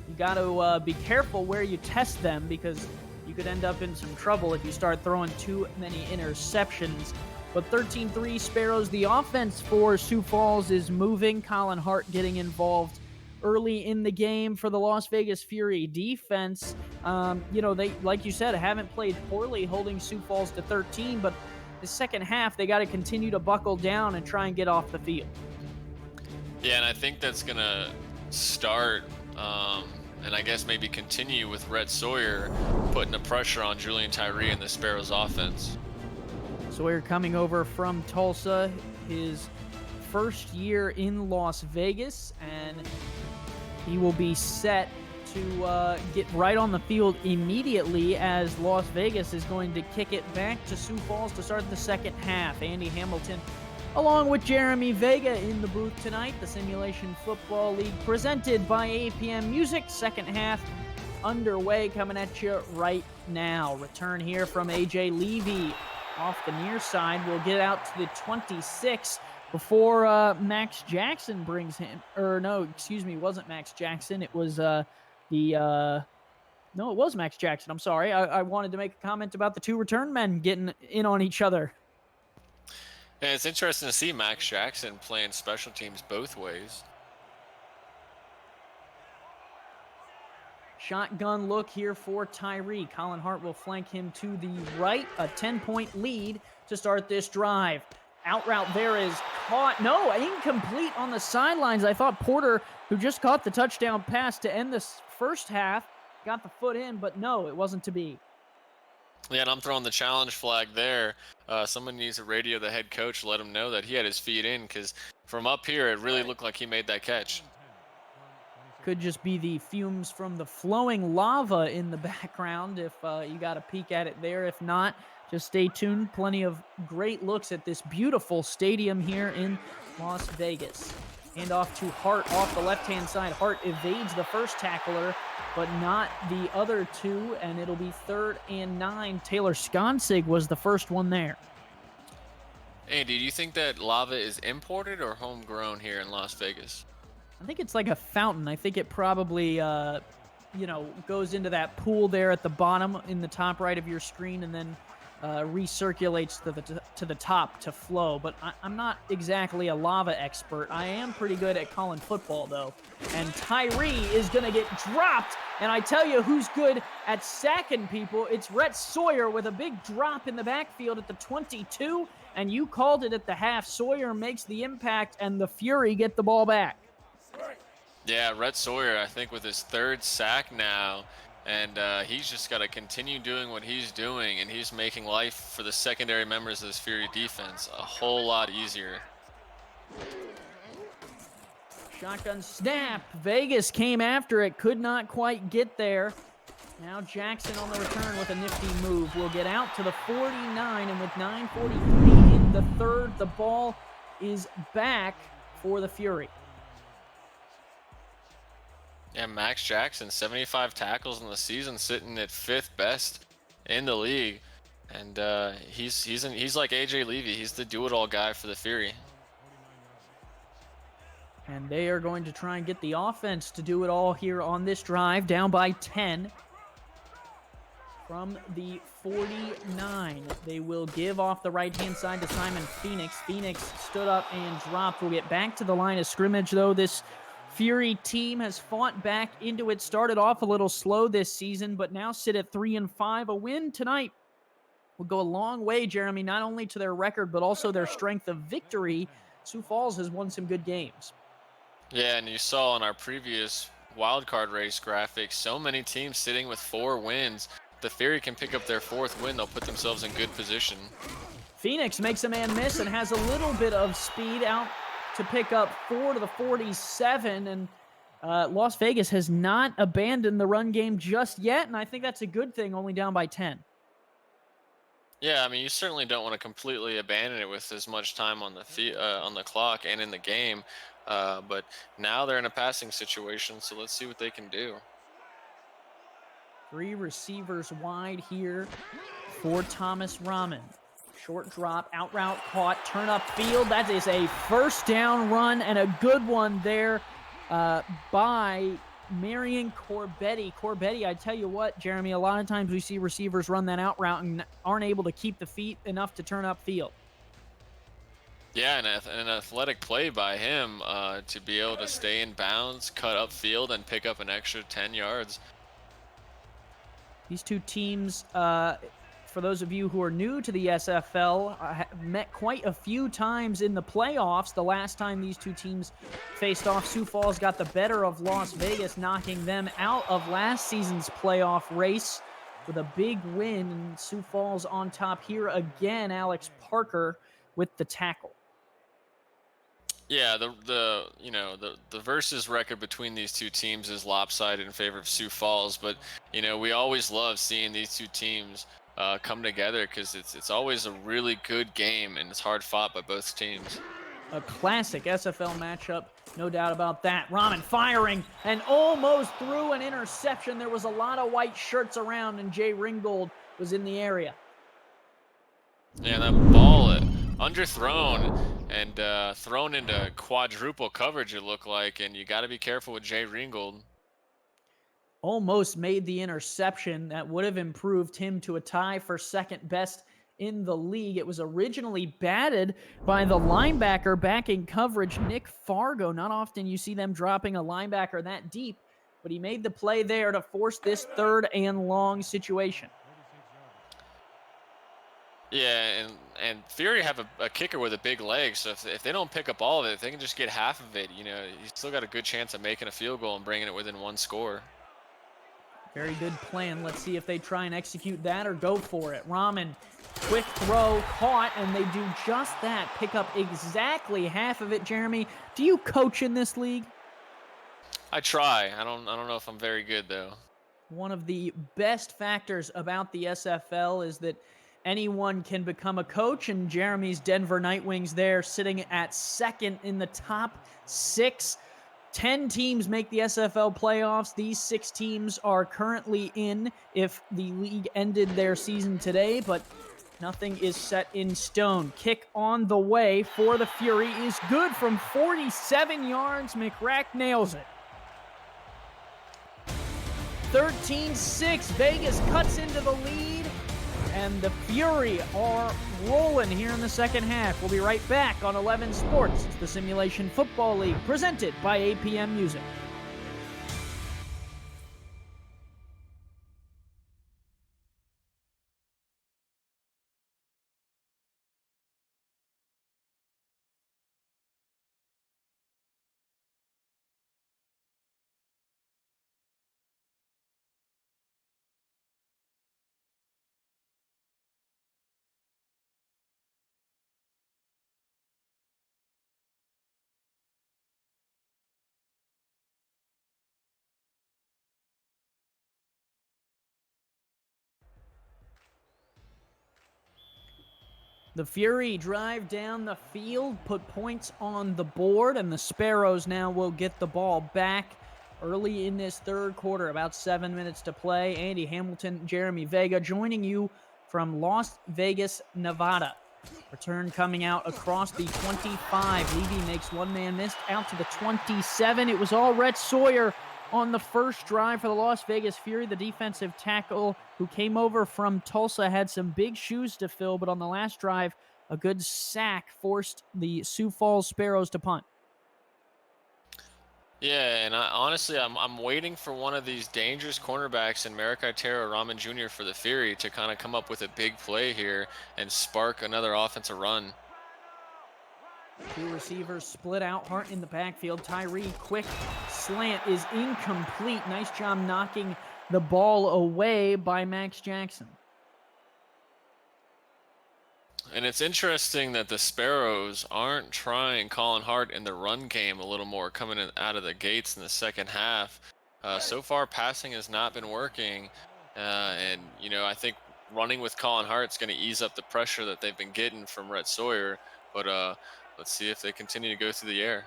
You got to be careful where you test them, because you could end up in some trouble if you start throwing too many interceptions. But 13-3 Sparrows. The offense for Sioux Falls is moving. Colin Hart getting involved early in the game for the Las Vegas Fury. Defense, they, like you said, haven't played poorly, holding Sioux Falls to 13. But the second half, they got to continue to buckle down and try and get off the field. Yeah, and I think that's going to start, and I guess maybe continue with Rhett Sawyer putting the pressure on Julian Tyree and the Sparrows offense. Sawyer coming over from Tulsa, his first year in Las Vegas, and he will be set to get right on the field immediately, as Las Vegas is going to kick it back to Sioux Falls to start the second half. Andy Hamilton along with Jeremy Vega in the booth tonight. The Simulation Football League presented by APM Music. Second half underway, coming at you right now. Return here from AJ Levy off the near side. We'll get out to the 26 before Max Jackson brings him, or no, excuse me, it wasn't Max Jackson. It was no, it was Max Jackson. I'm sorry. I wanted to make a comment about the two return men getting in on each other. Yeah, it's interesting to see Max Jackson playing special teams both ways. Shotgun look here for Tyree. Colin Hart will flank him to the right. A 10-point lead to start this drive. Out route there is caught. No, incomplete on the sidelines. I thought Porter, who just caught the touchdown pass to end this first half, got the foot in, but no, it wasn't to be. Yeah, and I'm throwing the challenge flag there. Someone needs to radio the head coach, let him know that he had his feet in, because from up here, it really looked like he made that catch. Could just be the fumes from the flowing lava in the background if you got a peek at it there. If not, just stay tuned. Plenty of great looks at this beautiful stadium here in Las Vegas. Hand off to Hart off the left-hand side. Hart evades the first tackler, but not the other two, and it'll be 3rd and 9. Taylor Skonsig was the first one there. Andy, do you think that lava is imported or homegrown here in Las Vegas? I think it's like a fountain. I think it probably, goes into that pool there at the bottom in the top right of your screen, and then recirculates to the top to flow. But I'm not exactly a lava expert. I am pretty good at calling football, though. And Tyree is going to get dropped. And I tell you who's good at sacking people. It's Rhett Sawyer with a big drop in the backfield at the 22. And you called it at the half. Sawyer makes the impact, and the Fury get the ball back. Yeah, Rhett Sawyer, I think, with his 3rd sack now, and he's just got to continue doing what he's doing, and he's making life for the secondary members of this Fury defense a whole lot easier. Shotgun snap. Vegas came after it, could not quite get there. Now Jackson on the return with a nifty move. Will get out to the 49, and with 9:43 in the third, the ball is back for the Fury. Yeah, Max Jackson, 75 tackles in the season, sitting at 5th best in the league, and he's like AJ Levy. He's the do-it-all guy for the Fury. And they are going to try and get the offense to do it all here on this drive, down by 10 from the 49. They will give off the right-hand side to Simon Phoenix. Phoenix stood up and dropped. We'll get back to the line of scrimmage, though. This Fury team has fought back into it. Started off a little slow this season, but now sit at 3-5. A win tonight will go a long way, Jeremy, not only to their record, but also their strength of victory. Sioux Falls has won some good games. Yeah, and you saw in our previous wild card race graphic. So many teams sitting with 4 wins. The Fury can pick up their 4th win. They'll put themselves in good position. Phoenix makes a man miss and has a little bit of speed out to pick up 4 to the 47. And Las Vegas has not abandoned the run game just yet, and I think that's a good thing, only down by 10. Yeah, I mean, you certainly don't want to completely abandon it with as much time on the clock and in the game. But now they're in a passing situation, so let's see what they can do. 3 receivers wide here for Thomas Rahman. Short drop, out route caught, turn up field. That is a first down run and a good one there by Marion Corbetti. Corbetti, I tell you what, Jeremy, a lot of times we see receivers run that out route and aren't able to keep the feet enough to turn up field. Yeah, an athletic play by him to be able to stay in bounds, cut up field, and pick up an extra 10 yards. These two teams, for those of you who are new to the SFL, met quite a few times in the playoffs. The last time these two teams faced off, Sioux Falls got the better of Las Vegas, knocking them out of last season's playoff race with a big win. And Sioux Falls on top here again. Alex Parker with the tackle. Yeah, the versus record between these two teams is lopsided in favor of Sioux Falls, but we always love seeing these two teams come together because it's always a really good game and it's hard fought by both teams. A classic SFL matchup, no doubt about that. Rahman firing and almost threw an interception. There was a lot of white shirts around and Jay Ringgold was in the area. Yeah, that ball underthrown and thrown into quadruple coverage, it looked like, and you got to be careful with Jay Ringgold. Almost made the interception that would have improved him to a tie for second best in the league. It was originally batted by the linebacker backing coverage, Nick Fargo. Not often you see them dropping a linebacker that deep, but he made the play there to force this 3rd and long situation. Yeah, and Fury have a kicker with a big leg, so if they don't pick up all of it, if they can just get half of it, you still got a good chance of making a field goal and bringing it within 1 score. Very good plan. Let's see if they try and execute that or go for it. Rahman, quick throw, caught, and they do just that. Pick up exactly half of it. Jeremy, do you coach in this league? I try. I don't know if I'm very good, though. One of the best factors about the SFL is that anyone can become a coach, and Jeremy's Denver Nightwings there sitting at 2nd in the top 6. 10 teams make the SFL playoffs. These 6 teams are currently in if the league ended their season today, but nothing is set in stone. Kick on the way for the Fury is good from 47 yards. McRack nails it. 13-6. Vegas cuts into the lead, and the Fury are rolling here in the second half. We'll be right back on 11 Sports. It's the Simulation Football League, presented by APM Music. The Fury drive down the field, put points on the board, and the Sparrows now will get the ball back early in this 3rd quarter. About 7 minutes to play. Andy Hamilton, Jeremy Vega joining you from Las Vegas, Nevada. Return coming out across the 25. Levy makes one man missed out to the 27. It was all Rhett Sawyer on the first drive for the Las Vegas Fury. The defensive tackle who came over from Tulsa had some big shoes to fill, but on the last drive, a good sack forced the Sioux Falls Sparrows to punt. Yeah, and honestly, I'm waiting for one of these dangerous cornerbacks in Maracay Rahman Jr. for the Fury to kind of come up with a big play here and spark another offensive run. Two receivers split out. Hart in the backfield. Tyree, quick slant is incomplete. Nice job knocking the ball away by Max Jackson. And it's interesting that the Sparrows aren't trying Colin Hart in the run game a little more coming out of the gates in the second half. So far, passing has not been working. And, you know, I think running with Colin Hart is going to ease up the pressure that they've been getting from Rhett Sawyer. But let's see if they continue to go through the air.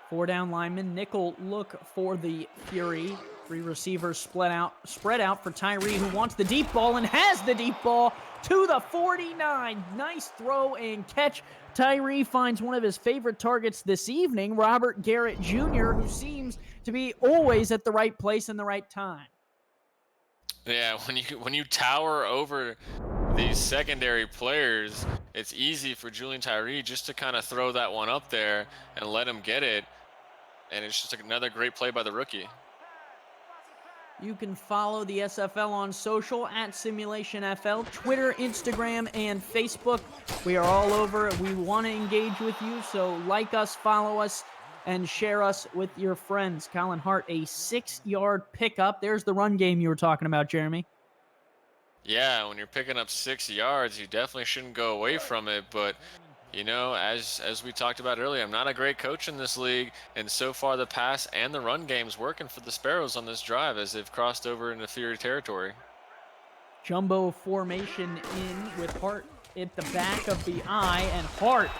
4 down linemen. Nickel look for the Fury. 3 receivers spread out for Tyree, who wants the deep ball and has the deep ball to the 49. Nice throw and catch. Tyree finds one of his favorite targets this evening, Robert Garrett Jr., who seems to be always at the right place and the right time. Yeah, when you tower over these secondary players, it's easy for Julian Tyree just to kind of throw that one up there and let him get it. And it's just another great play by the rookie. You can follow the SFL on social at SimulationFL, Twitter, Instagram, and Facebook. We are all over. We want to engage with you, so like us, follow us, and share us with your friends. Colin Hart, a 6-yard pickup. There's the run game you were talking about, Jeremy. Yeah, when you're picking up 6 yards, you definitely shouldn't go away from it. But, you know, as we talked about earlier, I'm not a great coach in this league. And so far, the pass and the run game's working for the Sparrows on this drive as they've crossed over into Fury territory. Jumbo formation in with Hart at the back of the eye, and Hart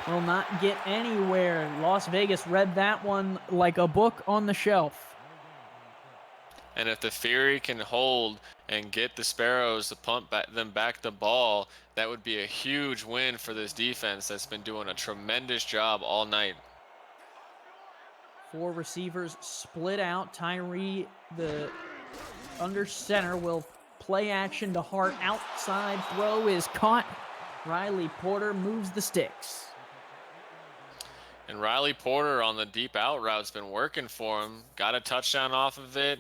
will not get anywhere. Las Vegas read that one like a book on the shelf. And if the Fury can hold and get the Sparrows to pump them back the ball, that would be a huge win for this defense that's been doing a tremendous job all night. 4 receivers split out. Tyree, the under center, will play action to Hart. Outside throw is caught. Riley Porter moves the sticks. And Riley Porter on the deep out route's been working for him. Got a touchdown off of it.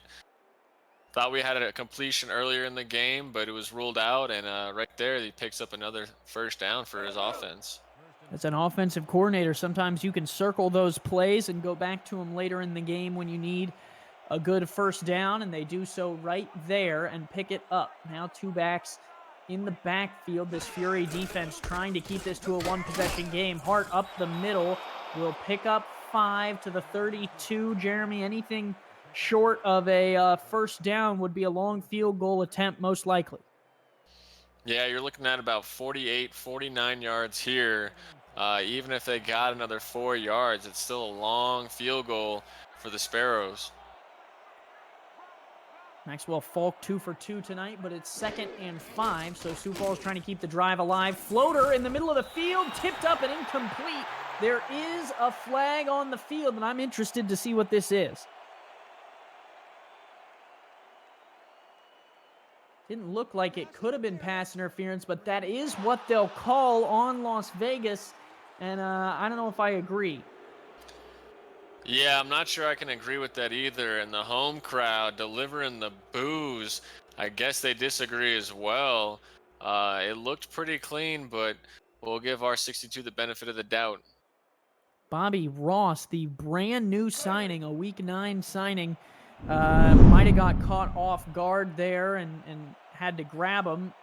Thought we had a completion earlier in the game, but it was ruled out. And right there, he picks up another first down for his offense. As an offensive coordinator, sometimes you can circle those plays and go back to them later in the game when you need a good first down, and they do so right there and pick it up. Now 2 backs in the backfield. This Fury defense trying to keep this to a 1-possession game. Hart up the middle will pick up 5 to the 32. Jeremy, anything short of a first down would be a long field goal attempt, most likely. Yeah, you're looking at about 48, 49 yards here. Even if they got another 4 yards, it's still a long field goal for the Sparrows. Maxwell Falk 2 for 2 tonight, but it's 2nd and 5, so Sioux Falls trying to keep the drive alive. Floater in the middle of the field, tipped up and incomplete. There is a flag on the field, and I'm interested to see what this is. Didn't look like it could have been pass interference, but that is what they'll call on Las Vegas, and I don't know if I agree. Yeah, I'm not sure I can agree with that either. And the home crowd delivering the boos, I guess they disagree as well. It looked pretty clean, but we'll give our 62 the benefit of the doubt. Bobby Ross, the brand new signing, a Week 9 signing, might have got caught off guard there and had to grab him.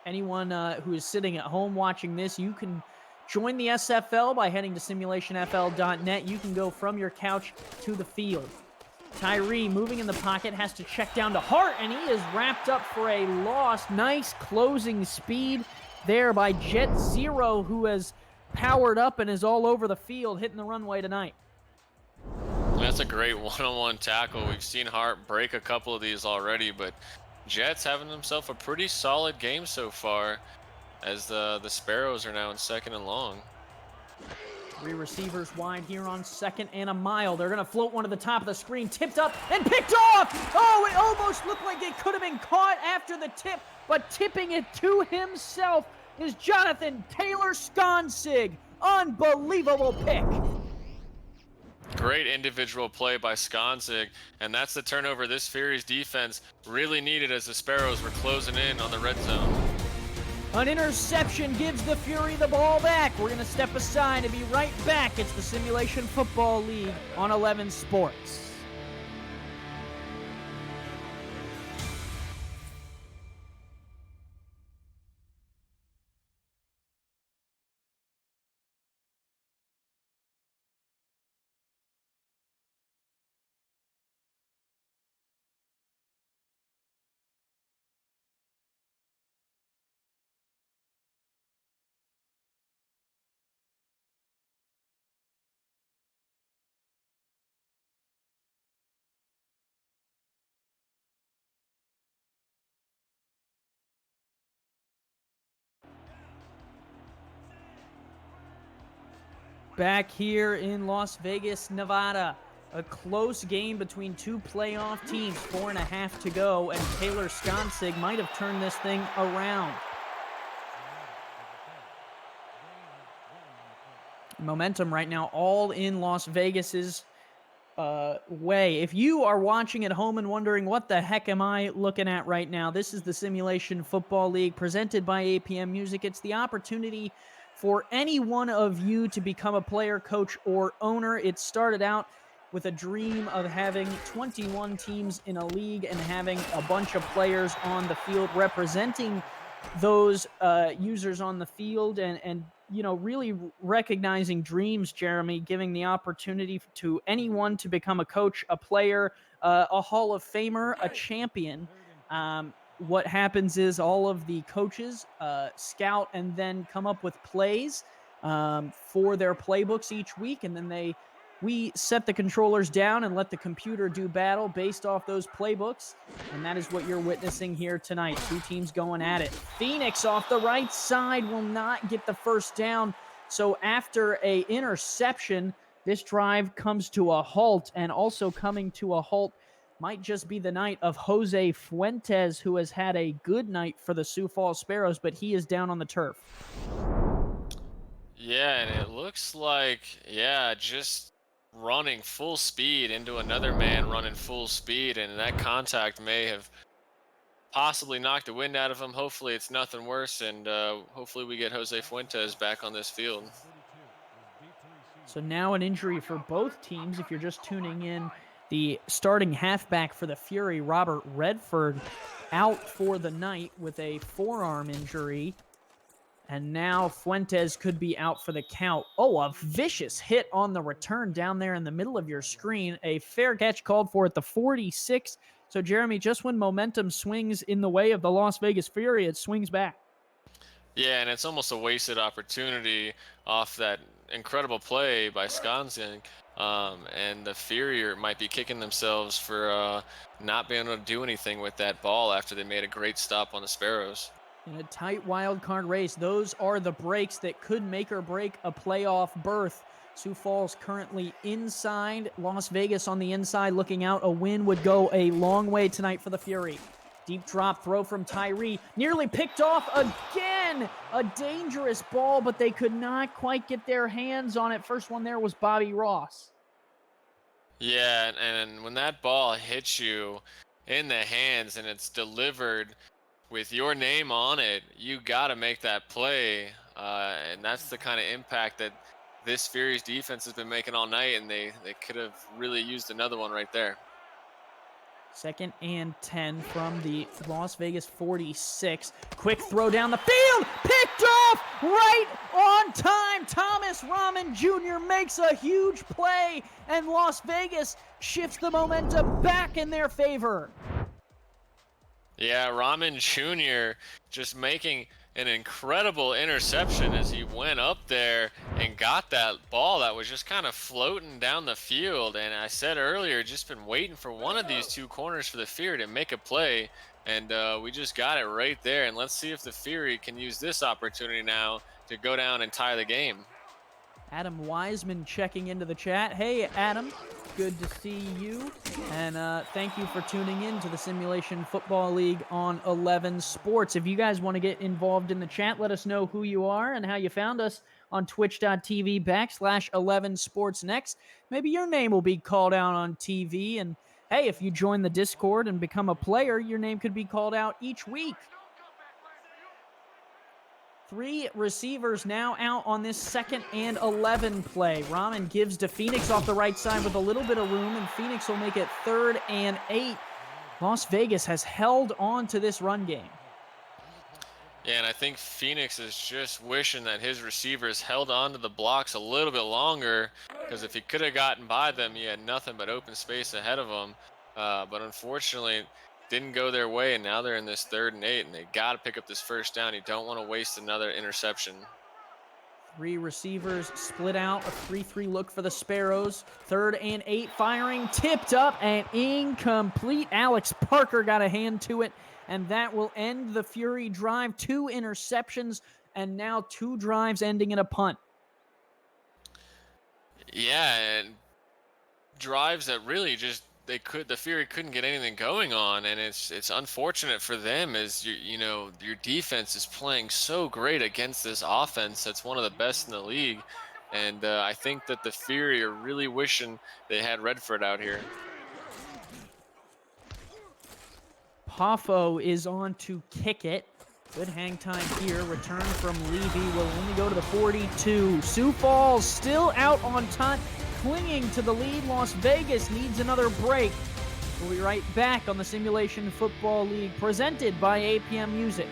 Anyone who is sitting at home watching this, you can join the SFL by heading to simulationfl.net. You can go from your couch to the field. Tyree moving in the pocket, has to check down to Hart, and he is wrapped up for a loss. Nice closing speed there by Jet Zero, who has powered up and is all over the field, hitting the runway tonight. That's a great one-on-one tackle. We've seen Hart break a couple of these already, but Jet's having himself a pretty solid game so far, as the Sparrows are now in 2nd and long. 3 receivers wide here on 2nd and a mile. They're going to float one to the top of the screen, tipped up and picked off. Oh, it almost looked like it could have been caught after the tip, but tipping it to himself is Jonathan Taylor Skonsig. Unbelievable pick. Great individual play by Skonsig, and that's the turnover this Fury's defense really needed as the Sparrows were closing in on the red zone. An interception gives the Fury the ball back. We're going to step aside and be right back. It's the Simulation Football League on 11 Sports. Back here in Las Vegas, Nevada, a close game between two playoff teams, 4.5 to go, and Taylor Skonzig might have turned this thing around. Momentum right now all in Las Vegas's way. If you are watching at home and wondering what the heck am I looking at right now, this is the Simulation Football League presented by APM Music. It's the opportunity for any one of you to become a player, coach, or owner. It started out with a dream of having 21 teams in a league and having a bunch of players on the field representing those users on the field and you know, really recognizing dreams, Jeremy, giving the opportunity to anyone to become a coach, a player, a Hall of Famer, a champion. What happens is all of the coaches scout and then come up with plays for their playbooks each week, and then we set the controllers down and let the computer do battle based off those playbooks, and that is what you're witnessing here tonight. Two teams going at it. Phoenix off the right side will not get the first down, so after a interception, this drive comes to a halt, and also coming to a halt might just be the night of Jose Fuentes, who has had a good night for the Sioux Falls Sparrows, but he is down on the turf. Yeah, and it looks like, just running full speed into another man running full speed, and that contact may have possibly knocked the wind out of him. Hopefully it's nothing worse, and hopefully we get Jose Fuentes back on this field. So now an injury for both teams. If you're just tuning in, the starting halfback for the Fury, Robert Redford, out for the night with a forearm injury. And now Fuentes could be out for the count. Oh, a vicious hit on the return down there in the middle of your screen. A fair catch called for at the 46. So, Jeremy, just when momentum swings in the way of the Las Vegas Fury, it swings back. Yeah, and it's almost a wasted opportunity off that incredible play by Skonzig. And the Fury might be kicking themselves for not being able to do anything with that ball after they made a great stop on the Sparrows. In a tight wild card race, those are the breaks that could make or break a playoff berth. Sioux Falls currently inside, Las Vegas on the inside looking out. A win would go a long way tonight for the Fury. Deep drop throw from Tyree, nearly picked off again. A dangerous ball, but they could not quite get their hands on it. First one there was Bobby Ross. Yeah, and when that ball hits you in the hands and it's delivered with your name on it, you got to make that play. And that's the kind of impact that this Fury's defense has been making all night, and they could have really used another one right there. 2nd and 10 from the Las Vegas 46. Quick throw down the field. Picked off right on time. Thomas Rahman Jr. makes a huge play, and Las Vegas shifts the momentum back in their favor. Yeah, Rahman Jr. just making an incredible interception as he went up there and got that ball that was just kind of floating down the field. And I said earlier, just been waiting for one of these two corners for the Fury to make a play, and we just got it right there. And let's see if the Fury can use this opportunity now to go down and tie the game. Adam Wiseman checking into the chat. Hey, Adam, good to see you. And thank you for tuning in to the Simulation Football League on 11 Sports. If you guys want to get involved in the chat, let us know who you are and how you found us on twitch.tv/11sportsnext. Maybe your name will be called out on TV. And hey, if you join the Discord and become a player, your name could be called out each week. Three receivers now out on this 2nd and 11 play. Rahman gives to Phoenix off the right side with a little bit of room, and Phoenix will make it 3rd and 8. Las Vegas has held on to this run game. Yeah, and I think Phoenix is just wishing that his receivers held on to the blocks a little bit longer, because if he could have gotten by them, he had nothing but open space ahead of him. But unfortunately, didn't go their way, and now they're in this 3rd and 8, and they got to pick up this first down. You don't want to waste another interception. Three receivers split out, a 3-3 look for the Sparrows. 3rd and 8, firing, tipped up and incomplete. Alex Parker got a hand to it, and that will end the Fury drive. 2 interceptions, and now 2 drives ending in a punt. Yeah, and drives that really just the Fury couldn't get anything going on, and it's unfortunate for them, as your defense is playing so great against this offense that's one of the best in the league, and I think that the Fury are really wishing they had Redford out here. Poffo is on to kick it. Good hang time here. Return from Levy will only go to the 42. Sioux Falls still out on top, clinging to the lead. Las Vegas needs another break. We'll be right back on the Simulation Football League, presented by APM Music.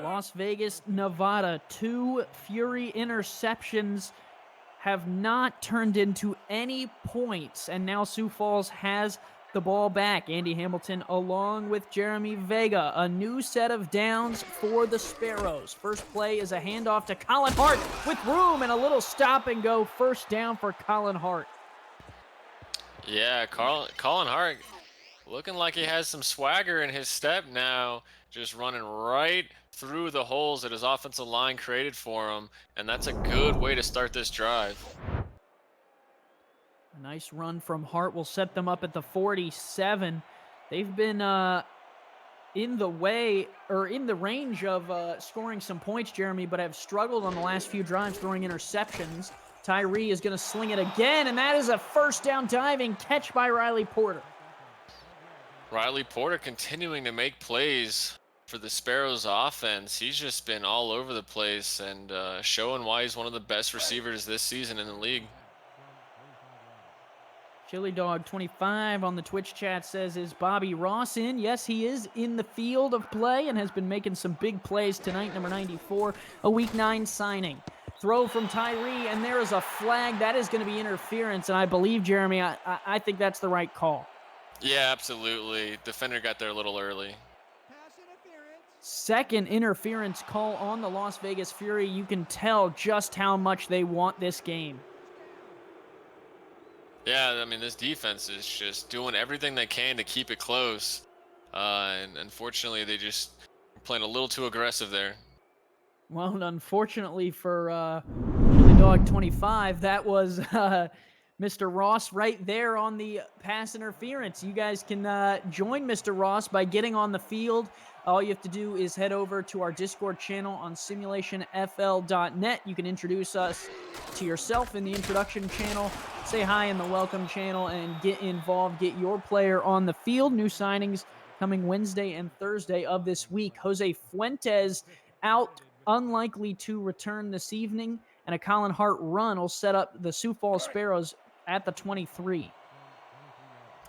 Las Vegas, Nevada, 2 Fury interceptions have not turned into any points, and now Sioux Falls has the ball back. Andy Hamilton along with Jeremy Vega. A new set of downs for the Sparrows. First play is a handoff to Colin Hart with room and a little stop and go. First down for Colin Hart. Yeah, Colin Hart looking like he has some swagger in his step now, just running right through the holes that his offensive line created for him, and that's a good way to start this drive. A nice run from Hart will set them up at the 47. They've been in the way, or in the range of scoring some points, Jeremy, but have struggled on the last few drives throwing interceptions. Tyree is going to sling it again, and that is a first down diving catch by Riley Porter. Riley Porter continuing to make plays for the Sparrows offense. He's just been all over the place and showing why he's one of the best receivers this season in the league. Chili Dog 25 on the Twitch chat says, is Bobby Ross in? Yes, he is in the field of play and has been making some big plays tonight. Number 94, a Week 9 signing. Throw from Tyree, and there is a flag. That is going to be interference, and I believe, Jeremy, I think that's the right call. Yeah, absolutely. Defender got there a little early. Second interference call on the Las Vegas Fury. You can tell just how much they want this game. Yeah, I mean, this defense is just doing everything they can to keep it close. And unfortunately, they just were playing a little too aggressive there. Well, unfortunately for Chili Dog 25, that was Mr. Ross right there on the pass interference. You guys can join Mr. Ross by getting on the field. All you have to do is head over to our Discord channel on simulationfl.net. You can introduce us to yourself in the introduction channel, say hi in the welcome channel, and get involved. Get your player on the field. New signings coming Wednesday and Thursday of this week. Jose Fuentes out, unlikely to return this evening, and a Colin Hart run will set up the Sioux Falls Sparrows at the 23.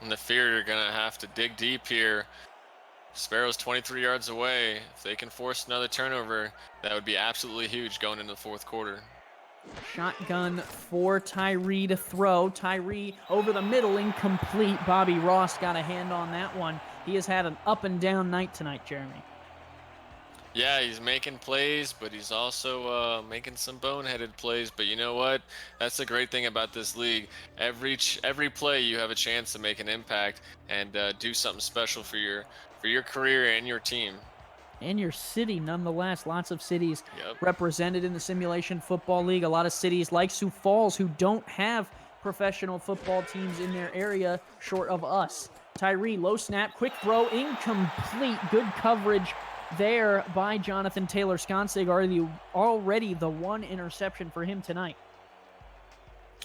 And the Fury are going to have to dig deep here. Sparrows 23 yards away. If they can force another turnover, that would be absolutely huge going into the fourth quarter. Shotgun for Tyree to throw. Tyree over the middle, incomplete. Bobby Ross got a hand on that one. He has had an up and down night tonight, Jeremy. Yeah, he's making plays, but he's also making some boneheaded plays. But you know what? That's the great thing about this league. Every play, you have a chance to make an impact and do something special for your career and your team. And your city, nonetheless. Lots of cities Yep. represented in the Simulation Football League. A lot of cities like Sioux Falls who don't have professional football teams in their area, short of us. Tyree, low snap, quick throw, incomplete. Good coverage there by Jonathan Taylor Skonsig. Already the one interception for him tonight.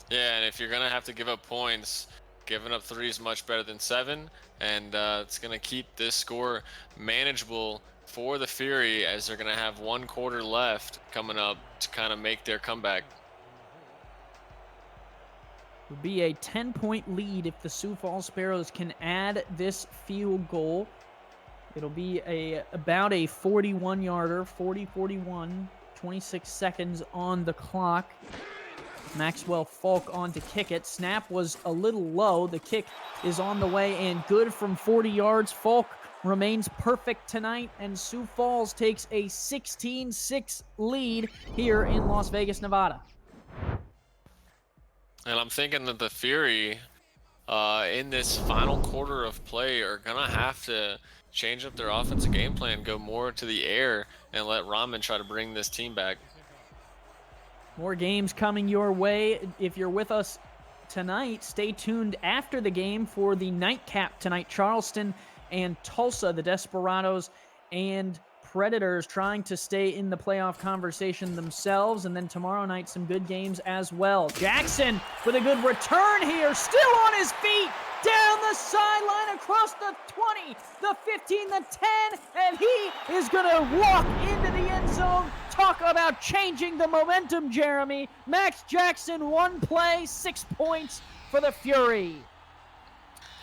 Yeah, and if you're gonna have to give up points, giving up three is much better than seven, and it's gonna keep this score manageable for the Fury as they're gonna have one quarter left coming up to kind of make their comeback. Would be a 10-point lead if the Sioux Falls Sparrows can add this field goal. It'll be about a 41-yarder, 40-41, 26 seconds on the clock. Maxwell Falk on to kick it. Snap was a little low. The kick is on the way and good from 40 yards. Falk remains perfect tonight, and Sioux Falls takes a 16-6 lead here in Las Vegas, Nevada. And I'm thinking that the Fury in this final quarter of play are gonna have to change up their offensive game plan, go more to the air, and let Rahman try to bring this team back. More games coming your way. If you're with us tonight, stay tuned after the game for the nightcap tonight. Charleston and Tulsa, the Desperados and Predators trying to stay in the playoff conversation themselves. And then tomorrow night, some good games as well. Jackson with a good return here, still on his feet, down the sideline, across the 20, the 15, the 10, and he is going to walk into the end zone. Talk about changing the momentum, Jeremy. Max Jackson, one play, 6 points for the Fury.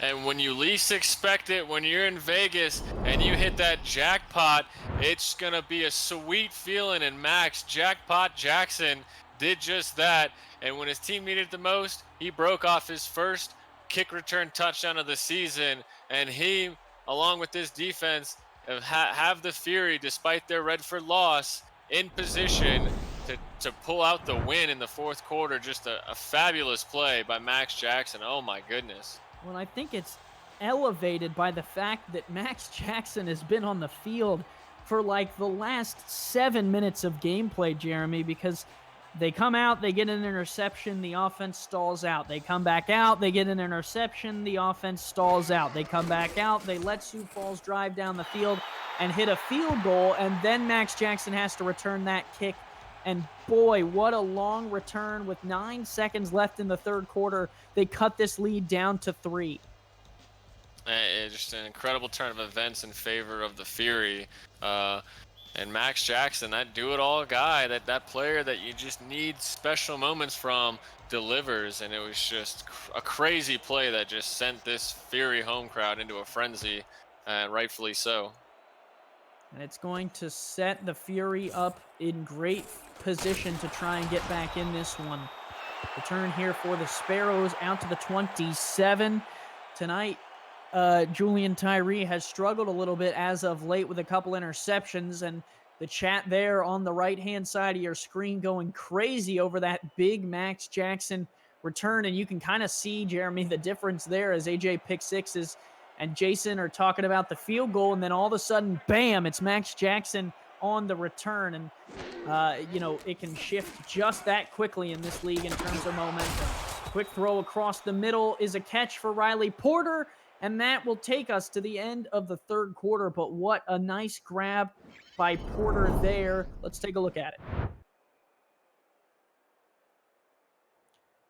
And when you least expect it, when you're in Vegas and you hit that jackpot, it's going to be a sweet feeling. And Max Jackpot Jackson did just that. And when his team needed it the most, he broke off his first kick return touchdown of the season. And he, along with this defense, have the Fury, despite their Redford loss, in position to pull out the win in the fourth quarter. Just a fabulous play by Max Jackson. Oh, my goodness. Well, I think it's elevated by the fact that Max Jackson has been on the field for like the last 7 minutes of gameplay, Jeremy, because they come out, they get an interception, the offense stalls out. They come back out, they get an interception, the offense stalls out. They come back out, they let Sioux Falls drive down the field and hit a field goal, and then Max Jackson has to return that kick. And boy, what a long return. With 9 seconds left in the third quarter, they cut this lead down to 3. It's just an incredible turn of events in favor of the Fury. And Max Jackson, that do-it-all guy, that player that you just need special moments from, delivers. And it was just a crazy play that just sent this Fury home crowd into a frenzy, and rightfully so. And it's going to set the Fury up in great position to try and get back in this one. Return here for the Sparrows out to the 27. Tonight, Julian Tyree has struggled a little bit as of late with a couple interceptions, and the chat there on the right-hand side of your screen going crazy over that big Max Jackson return. And you can kind of see, Jeremy, the difference there as AJ pick sixes and Jason are talking about the field goal, and then all of a sudden, bam, it's Max Jackson on the return. And, it can shift just that quickly in this league in terms of momentum. Quick throw across the middle is a catch for Riley Porter, and that will take us to the end of the third quarter. But what a nice grab by Porter there. Let's take a look at it.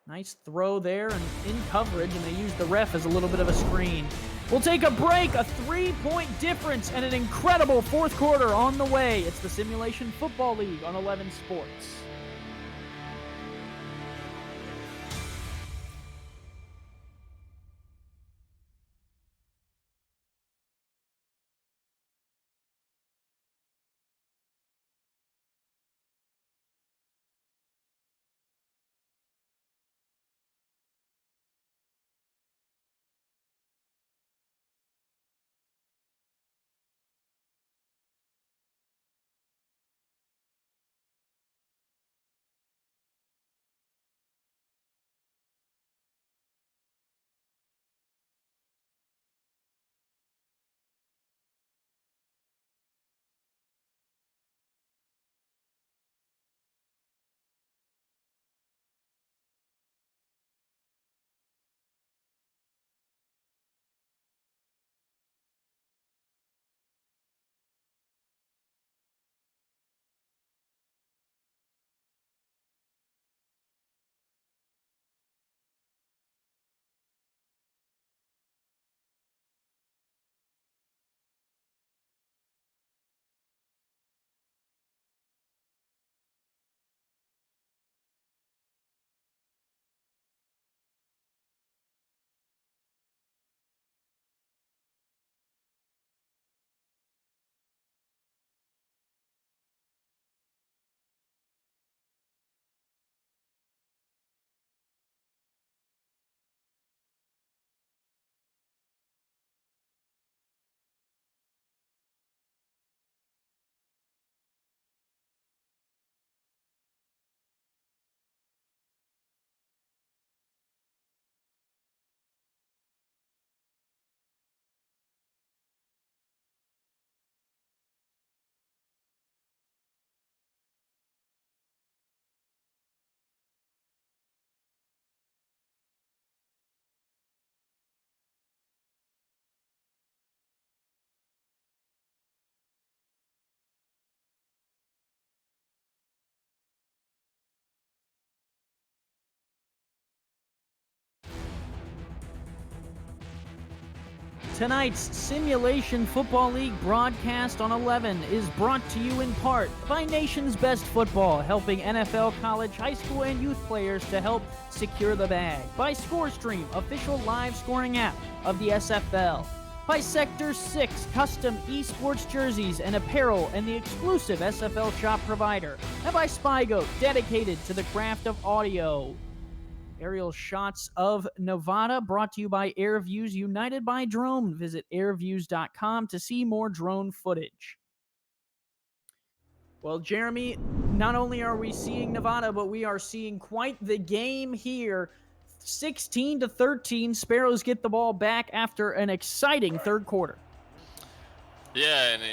Nice throw there and in coverage, and they used the ref as a little bit of a screen. We'll take a break, a 3-point difference, and an incredible fourth quarter on the way. It's the Simulation Football League on 11 Sports. Tonight's Simulation Football League broadcast on 11 is brought to you in part by Nation's Best Football, helping NFL, college, high school, and youth players to help secure the bag. By ScoreStream, official live scoring app of the SFL. By Sector 6, custom esports jerseys and apparel and the exclusive SFL shop provider. And by SpyGoat, dedicated to the craft of audio. Aerial shots of Nevada brought to you by AirViews United by Drone. Visit airviews.com to see more drone footage. Well, Jeremy, not only are we seeing Nevada, but we are seeing quite the game here. 16-13, Sparrows get the ball back after an exciting third quarter. Yeah, and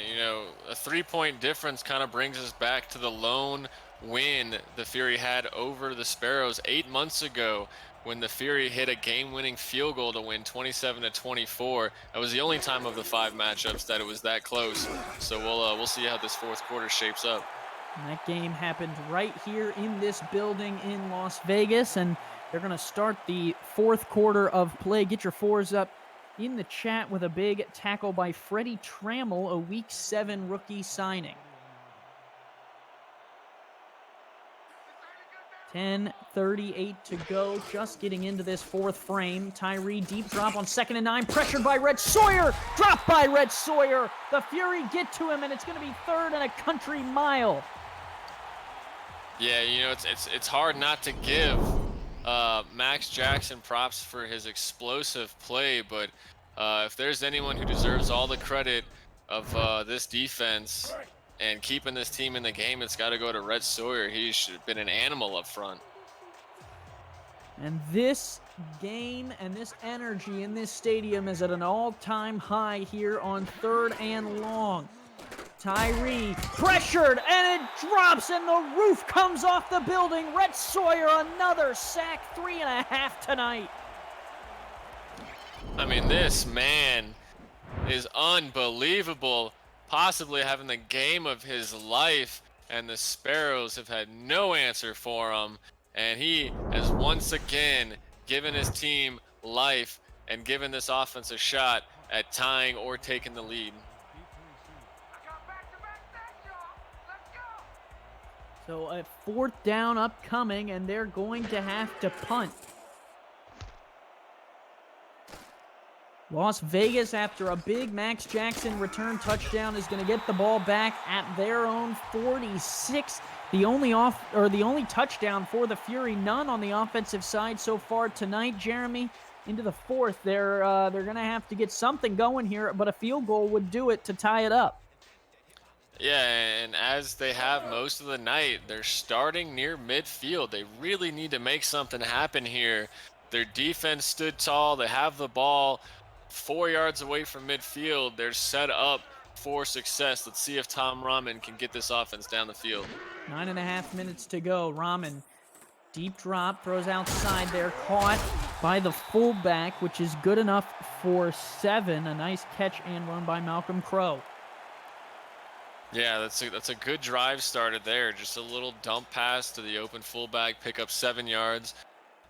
a 3-point difference kind of brings us back to the lone win the Fury had over the Sparrows 8 months ago when the Fury hit a game-winning field goal to win 27-24. That was the only time of the 5 matchups that it was that close. So we'll see how this fourth quarter shapes up. And that game happened right here in this building in Las Vegas, and they're going to start the fourth quarter of play. Get your fours up in the chat with a big tackle by Freddie Trammell, a Week 7 rookie signing. 10:38 to go, just getting into this fourth frame. Tyree, deep drop on 2nd and 9, pressured by Red Sawyer, dropped by Red Sawyer. The Fury get to him, and it's going to be 3rd and a country mile. Yeah, it's hard not to give Max Jackson props for his explosive play, but if there's anyone who deserves all the credit of this defense and keeping this team in the game, it's got to go to Red Sawyer. He should have been an animal up front. And this game and this energy in this stadium is at an all-time high here on 3rd and long. Tyree pressured, and it drops, and the roof comes off the building. Red Sawyer, another sack, 3.5 tonight. I mean, this man is unbelievable, possibly having the game of his life, and the Sparrows have had no answer for him, and he has once again given his team life and given this offense a shot at tying or taking the lead. So a 4th down upcoming, and they're going to have to punt. Las Vegas, after a big Max Jackson return touchdown, is going to get the ball back at their own 46. The only touchdown for the Fury, none on the offensive side so far tonight. Jeremy, into the 4th, they're going to have to get something going here, but a field goal would do it to tie it up. Yeah, and as they have most of the night, they're starting near midfield. They really need to make something happen here. Their defense stood tall. They have the ball 4 yards away from midfield. They're set up for success. Let's see if Tom Rahman can get this offense down the field. 9.5 minutes to go. Rahman, deep drop, throws outside there, caught by the fullback, which is good enough for 7. A nice catch and run by Malcolm Crow. Yeah, that's a good drive started there. Just a little dump pass to the open fullback, pick up 7 yards.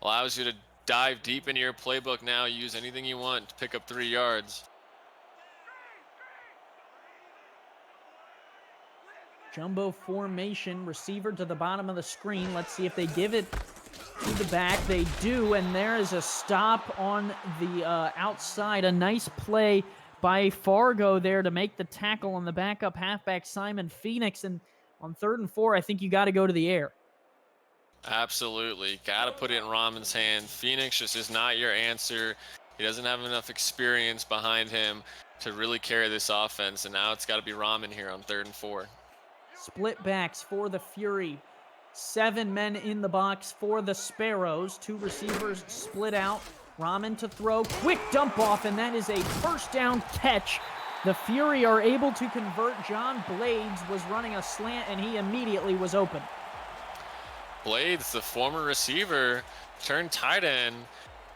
Allows you to dive deep into your playbook now, use anything you want to pick up 3 yards. Jumbo formation, receiver to the bottom of the screen. Let's see if they give it to the back. They do, and there is a stop on the outside. A nice play by Fargo there to make the tackle on the backup halfback Simon Phoenix. And on 3rd and 4, I think you got to go to the air. Absolutely. Got to put it in Rahman's hand. Phoenix just is not your answer. He doesn't have enough experience behind him to really carry this offense, and now it's got to be Rahman here on 3rd and 4. Split backs for the Fury. 7 men in the box for the Sparrows. 2 receivers split out. Rahman to throw, quick dump off, and that is a 1st down catch. The Fury are able to convert. John Blades was running a slant, and he immediately was open. Blades, the former receiver, turned tight end,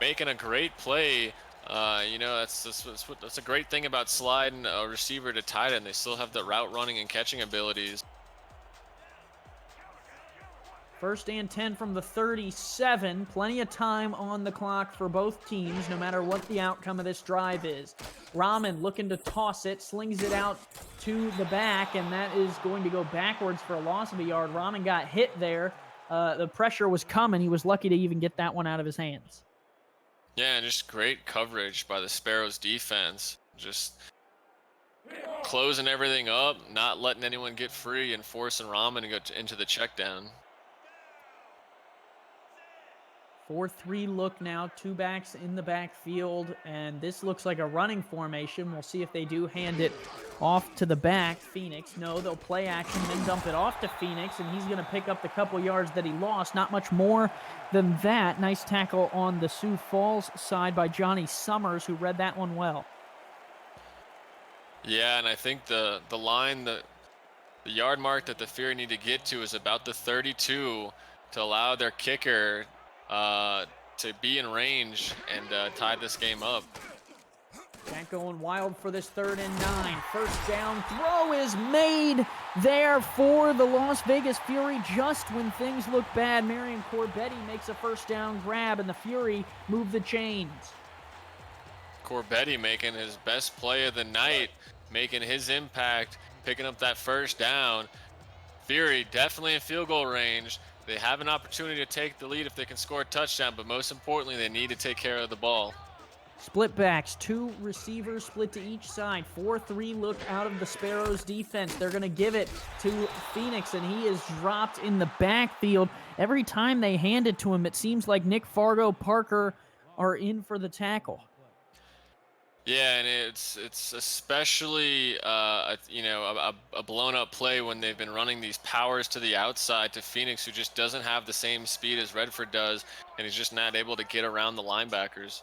making a great play. That's a great thing about sliding a receiver to tight end. They still have the route running and catching abilities. First and 10 from the 37. Plenty of time on the clock for both teams, no matter what the outcome of this drive is. Rahman looking to toss it, slings it out to the back, and that is going to go backwards for a loss of a yard. Rahman got hit there. The pressure was coming. He was lucky to even get that one out of his hands. Yeah, and just great coverage by the Sparrows defense. Just closing everything up, not letting anyone get free, and forcing Rahman to go into the check down. 4-3 look now, 2 backs in the backfield, and this looks like a running formation. We'll see if they do hand it off to the back. Phoenix, no, they'll play action, then dump it off to Phoenix, and he's going to pick up the couple yards that he lost. Not much more than that. Nice tackle on the Sioux Falls side by Johnny Summers, who read that one well. Yeah, and I think the line, the yard mark that the Fury need to get to is about the 32 to allow their kicker to be in range and tie this game up. Can't going wild for this 3rd and 9. First down throw is made there for the Las Vegas Fury just when things look bad. Marion Corbetti makes a first down grab, and the Fury move the chains. Corbetti making his best play of the night, making his impact, picking up that first down. Fury definitely in field goal range. They have an opportunity to take the lead if they can score a touchdown, but most importantly, they need to take care of the ball. Split backs, 2 receivers split to each side. 4-3 look out of the Sparrows defense. They're going to give it to Phoenix, and he is dropped in the backfield. Every time they hand it to him, it seems like Nick Fargo, Parker are in for the tackle. Yeah, and it's especially a blown up play when they've been running these powers to the outside to Phoenix, who just doesn't have the same speed as Redford does, and he's just not able to get around the linebackers.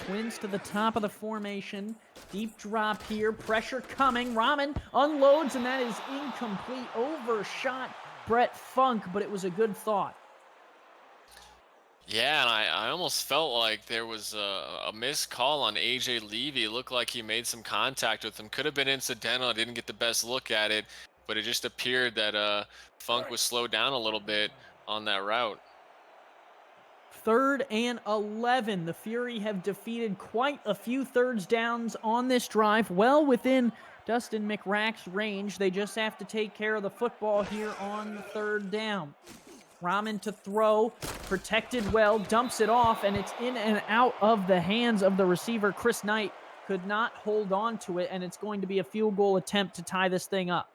Twins to the top of the formation. Deep drop here. Pressure coming. Rahman unloads, and that is incomplete. Overshot Brett Funk, but it was a good thought. Yeah, and I almost felt like there was a missed call on A.J. Levy. It looked like he made some contact with him. Could have been incidental. I didn't get the best look at it, but it just appeared that Funk was slowed down a little bit on that route. 3rd and 11. The Fury have defeated quite a few thirds downs on this drive, well within Dustin McRack's range. They just have to take care of the football here on the 3rd down. Rahman to throw, protected well, dumps it off, and it's in and out of the hands of the receiver. Chris Knight could not hold on to it, and it's going to be a field goal attempt to tie this thing up.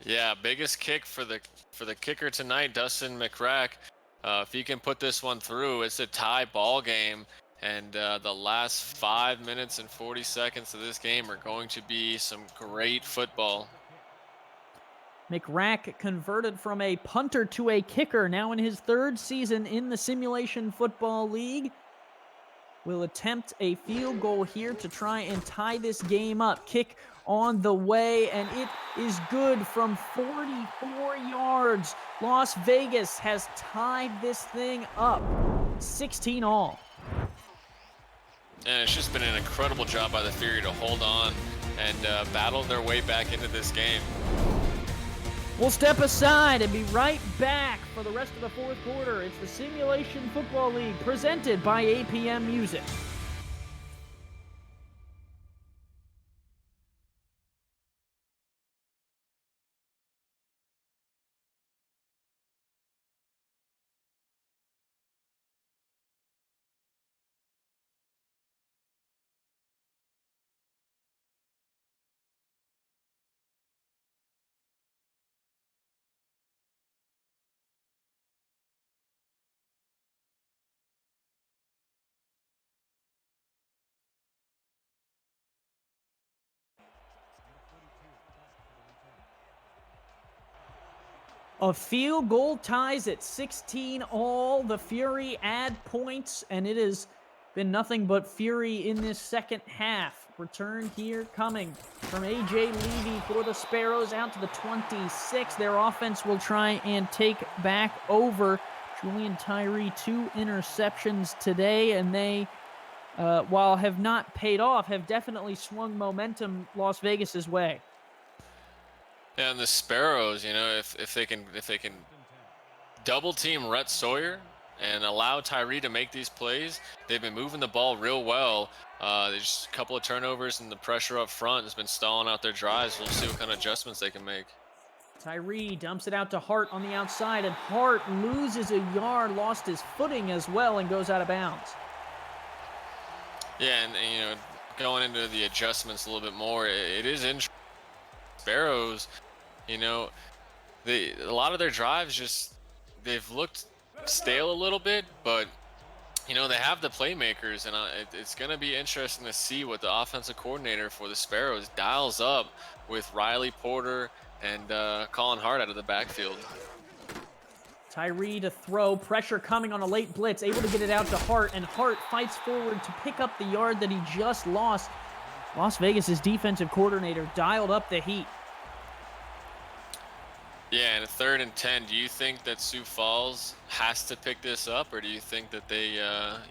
Yeah, biggest kick for the kicker tonight, Dustin McRack. If he can put this one through, it's a tie ball game, and the last 5 minutes and 40 seconds of this game are going to be some great football. McRack converted from a punter to a kicker, now in his 3rd season in the Simulation Football League. Will attempt a field goal here to try and tie this game up. Kick on the way, and it is good from 44 yards. Las Vegas has tied this thing up, 16 all. And it's just been an incredible job by the Fury to hold on and battle their way back into this game. We'll step aside and be right back for the rest of the 4th quarter. It's the Simulation Football League presented by APM Music. A field goal ties at 16 all. The Fury add points, and it has been nothing but Fury in this second half. Return here coming from A.J. Levy for the Sparrows out to the 26. Their offense will try and take back over. Julian Tyree, 2 interceptions today, and they, while have not paid off, have definitely swung momentum Las Vegas's way. Yeah, and the Sparrows, if they can double team Rhett Sawyer and allow Tyree to make these plays, they've been moving the ball real well. There's just a couple of turnovers and the pressure up front has been stalling out their drives. We'll see what kind of adjustments they can make. Tyree dumps it out to Hart on the outside, and Hart loses a yard, lost his footing as well, and goes out of bounds. Yeah, and you know, going into the adjustments a little bit more, it is interesting. Sparrows, you know, a lot of their drives just, they've looked stale a little bit, but you know, they have the playmakers, and it's going to be interesting to see what the offensive coordinator for the Sparrows dials up with Riley Porter and Colin Hart out of the backfield. Tyree to throw, pressure coming on a late blitz, able to get it out to Hart, and Hart fights forward to pick up the yard that he just lost. Las Vegas's defensive coordinator dialed up the heat. Yeah, and a 3rd and 10, do you think that Sioux Falls has to pick this up, or do you think that they,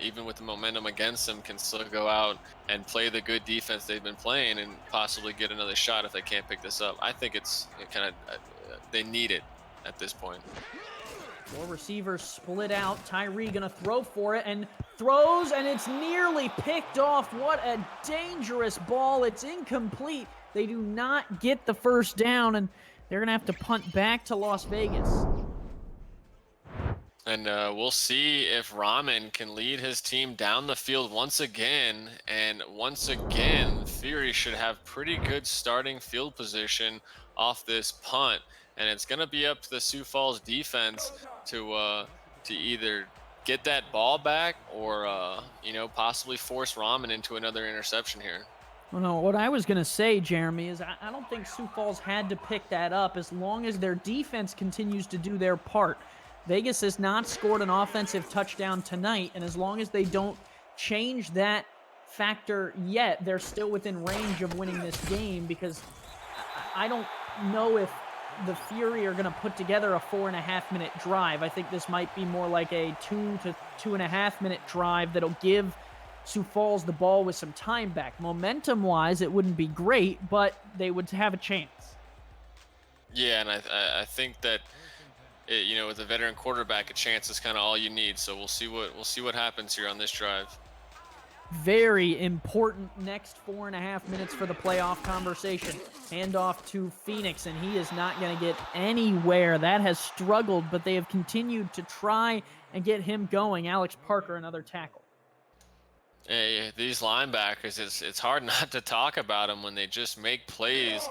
even with the momentum against them, can still go out and play the good defense they've been playing and possibly get another shot if they can't pick this up? I think it kind of, they need it at this point. 4 receivers split out. Tyree gonna throw for it, and throws, and it's nearly picked off. What a dangerous ball. It's incomplete. They do not get the first down, and they're going to have to punt back to Las Vegas. And we'll see if Rahman can lead his team down the field once again. And once again, Fury should have pretty good starting field position off this punt. And it's going to be up to the Sioux Falls defense to either get that ball back or, you know, possibly force Rahman into another interception here. Well, no, what I was going to say, Jeremy, is I don't think Sioux Falls had to pick that up as long as their defense continues to do their part. Vegas has not scored an offensive touchdown tonight, and as long as they don't change that factor yet, they're still within range of winning this game, because I don't know if the Fury are going to put together a 4.5-minute drive. I think this might be more like a 2 to 2.5-minute drive that'll give Sioux Falls the ball with some time back. Momentum-wise, it wouldn't be great, but they would have a chance. Yeah, and I think that you know, with a veteran quarterback, a chance is kind of all you need. So we'll see what happens here on this drive. Very important next 4.5 minutes for the playoff conversation. Handoff to Phoenix, and he is not going to get anywhere. That has struggled, but they have continued to try and get him going. Alex Parker, another tackle. Hey, these linebackers, it's hard not to talk about them when they just make plays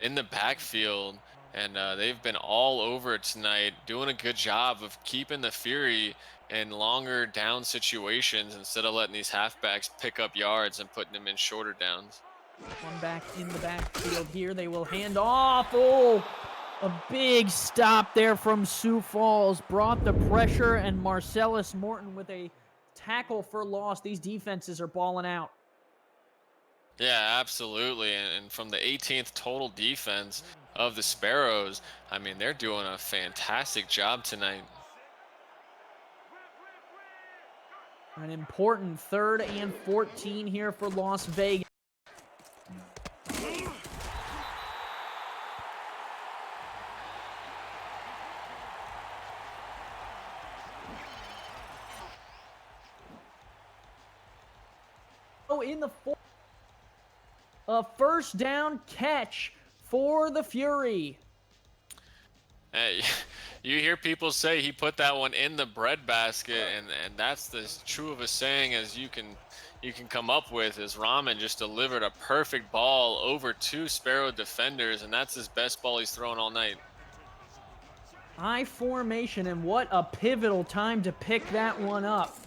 in the backfield, and they've been all over it tonight, doing a good job of keeping the Fury in longer down situations instead of letting these halfbacks pick up yards and putting them in shorter downs. One back in the backfield here. They will hand off. Oh, a big stop there from Sioux Falls. Brought the pressure, and Marcellus Morton with a tackle for loss. These defenses are balling out. Yeah, absolutely. And from the 18th total defense of the Sparrows, I mean, they're doing a fantastic job tonight. An important 3rd and 14 here for Las Vegas. In the 4th, a first down catch for the Fury. Hey, you hear people say he put that one in the breadbasket, and that's as true of a saying as you can come up with. Is Rahman just delivered a perfect ball over 2 Sparrow defenders, and that's his best ball he's thrown all night. I formation, and what a pivotal time to pick that one up.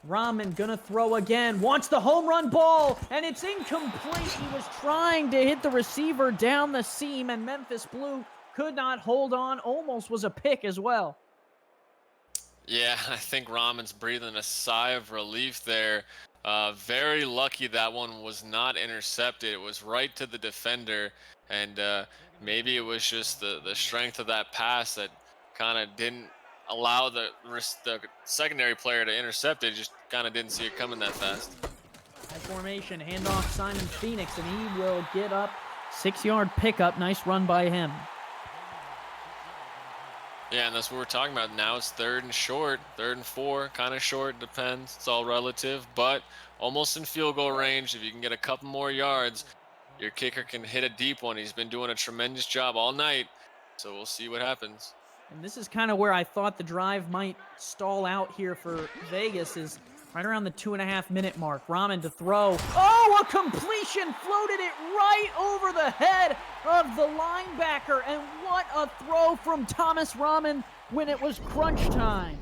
Rahman gonna throw again, wants the home run ball, and it's incomplete. He was trying to hit the receiver down the seam, and Memphis Blue could not hold on. Almost was a pick as well. Yeah, I think Rahman's breathing a sigh of relief there. Very lucky that one was not intercepted. It was right to the defender, and maybe it was just the strength of that pass that kind of didn't allow the secondary player to intercept it. Just kind of didn't see it coming that fast. High formation, handoff Simon Phoenix, and he will get up. 6-yard pickup. Nice run by him. Yeah, and that's what we're talking about. Now it's 3rd and short, 3rd and 4, kind of short, depends. It's all relative, but almost in field goal range. If you can get a couple more yards, your kicker can hit a deep one. He's been doing a tremendous job all night, so we'll see what happens. And this is kind of where I thought the drive might stall out here for Vegas, is right around the 2.5-minute mark. Rahman to throw. Oh, a completion! Floated it right over the head of the linebacker. And what a throw from Thomas Rahman when it was crunch time.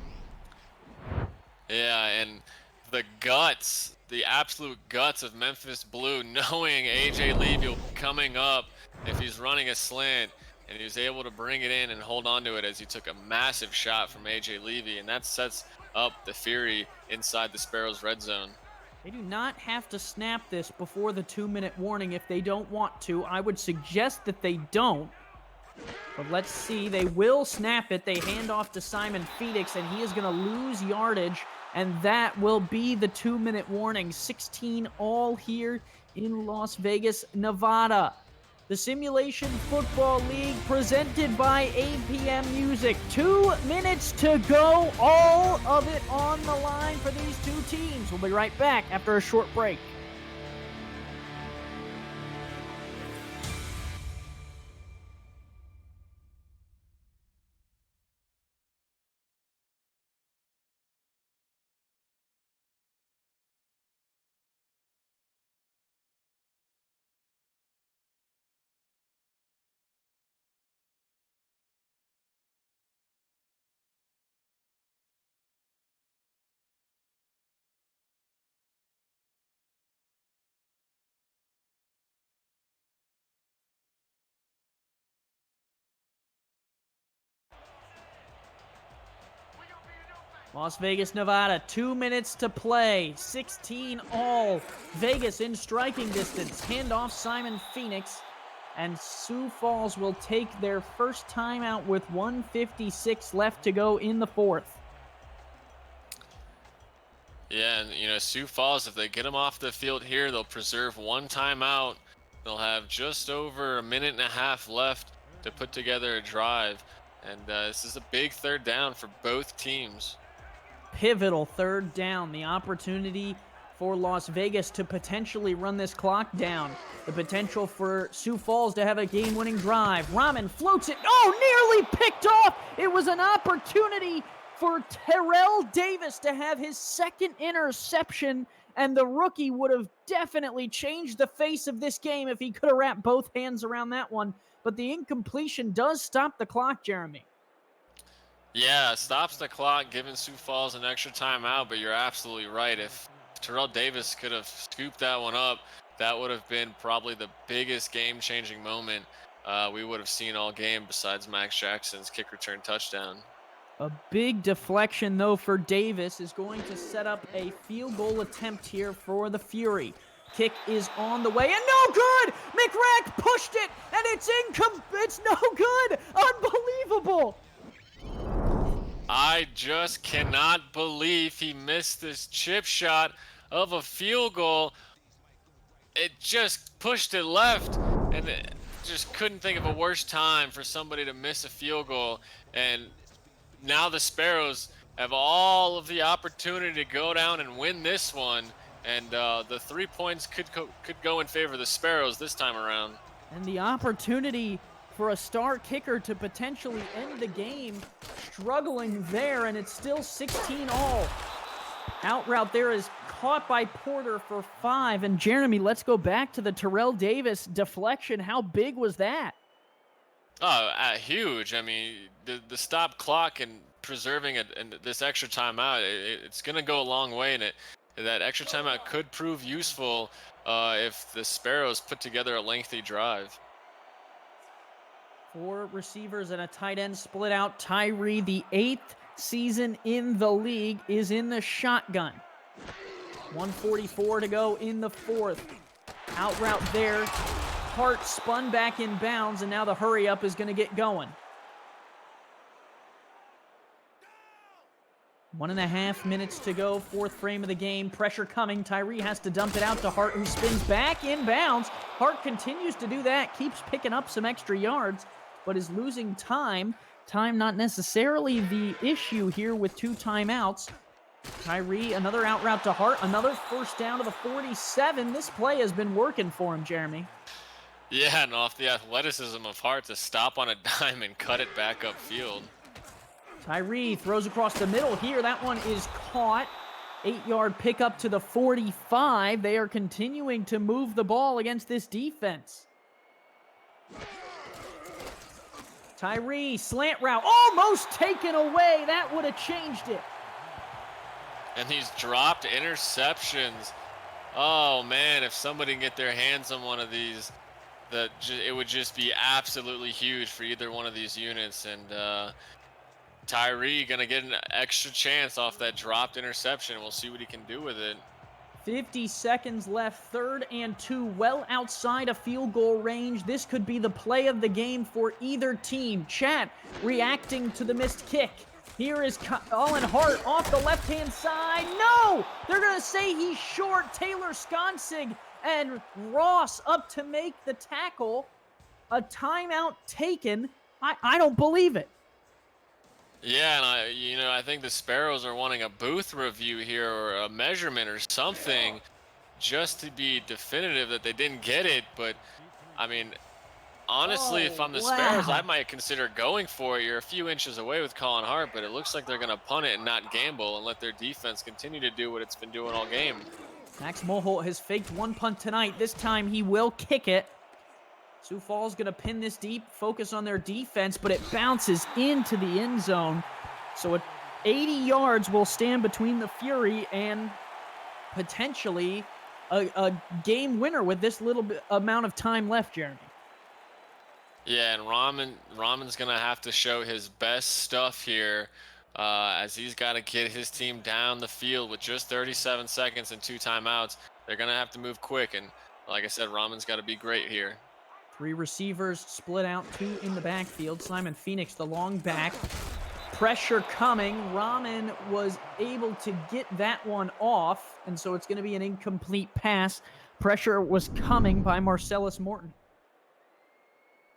Yeah, and the guts, the absolute guts of Memphis Blue, knowing A.J. Levy coming up if he's running a slant, and he was able to bring it in and hold on to it as he took a massive shot from A.J. Levy, and that sets up the Fury inside the Sparrows' red zone. They do not have to snap this before the 2-minute warning if they don't want to. I would suggest that they don't. But let's see. They will snap it. They hand off to Simon Phoenix, and he is going to lose yardage, and that will be the 2-minute warning. 16 all here in Las Vegas, Nevada. The Simulation Football League presented by APM Music. 2 minutes to go. All of it on the line for these two teams. We'll be right back after a short break. Las Vegas, Nevada, 2 minutes to play, 16 all. Vegas in striking distance, handoff Simon Phoenix, and Sioux Falls will take their first timeout with 1:56 left to go in the fourth. Yeah, and Sioux Falls, if they get them off the field here, they'll preserve one timeout. They'll have just over a minute and a half left to put together a drive, and this is a big 3rd down for both teams. Pivotal 3rd down, the opportunity for Las Vegas to potentially run this clock down. The potential for Sioux Falls to have a game-winning drive. Rahman floats it. Oh, nearly picked off. It was an opportunity for Terrell Davis to have his 2nd interception, and the rookie would have definitely changed the face of this game if he could have wrapped both hands around that one. But the incompletion does stop the clock, Jeremy. Yeah, stops the clock, giving Sioux Falls an extra timeout, but you're absolutely right. If Terrell Davis could have scooped that one up, that would have been probably the biggest game-changing moment we would have seen all game besides Max Jackson's kick return touchdown. A big deflection, though, for Davis is going to set up a field goal attempt here for the Fury. Kick is on the way, and no good! McRack pushed it, and it's no good! Unbelievable! I just cannot believe he missed this chip shot of a field goal. It just pushed it left, and just couldn't think of a worse time for somebody to miss a field goal. And now the Sparrows have all of the opportunity to go down and win this one, and the 3 points could go in favor of the Sparrows this time around. And the opportunity for a star kicker to potentially end the game, struggling there, and it's still 16 all. Out route there is caught by Porter for 5. And Jeremy, let's go back to the Terrell Davis deflection. How big was that? Oh, huge. I mean, the stop clock and preserving it and this extra timeout, it's going to go a long way in it. That extra timeout could prove useful if the Sparrows put together a lengthy drive. 4 receivers and a tight end split out. Tyree, the 8th season in the league, is in the shotgun. 1:44 to go in the fourth. Out route there. Hart spun back in bounds, and now the hurry up is going to get going. 1.5 minutes to go, 4th frame of the game. Pressure coming. Tyree has to dump it out to Hart, who spins back in bounds. Hart continues to do that, keeps picking up some extra yards, but is losing time. Time not necessarily the issue here with 2 timeouts. Tyree, another out route to Hart, another first down to the 47. This play has been working for him, Jeremy. Yeah, and off the athleticism of Hart to stop on a dime and cut it back upfield. Tyree throws across the middle here. That one is caught. 8-yard pickup to the 45. They are continuing to move the ball against this defense. Tyree, slant route, almost taken away. That would have changed it. And these dropped interceptions. Oh man, if somebody can get their hands on one of these, it would just be absolutely huge for either one of these units. And Tyree gonna get an extra chance off that dropped interception. We'll see what he can do with it. 50 seconds left, 3rd and 2, well outside of field goal range. This could be the play of the game for either team. Chat reacting to the missed kick. Here is Colin Hart off the left-hand side. No! They're going to say he's short. Taylor Skonsig and Ross up to make the tackle. A timeout taken. I don't believe it. Yeah, and I think the Sparrows are wanting a booth review here or a measurement or something just to be definitive that they didn't get it. But, I mean, honestly, if I'm the Sparrows, I might consider going for it. You're a few inches away with Colin Hart, but it looks like they're going to punt it and not gamble and let their defense continue to do what it's been doing all game. Max Mulholt has faked one punt tonight. This time he will kick it. Sioux Falls going to pin this deep, focus on their defense, but it bounces into the end zone. So at 80 yards will stand between the Fury and potentially a game winner with this little amount of time left, Jeremy. Yeah, and Ramon's going to have to show his best stuff here as he's got to get his team down the field with just 37 seconds and 2 timeouts. They're going to have to move quick, and like I said, Ramon's got to be great here. 3 receivers split out, 2 in the backfield. Simon Phoenix, the long back. Pressure coming. Rahman was able to get that one off, and so it's going to be an incomplete pass. Pressure was coming by Marcellus Morton.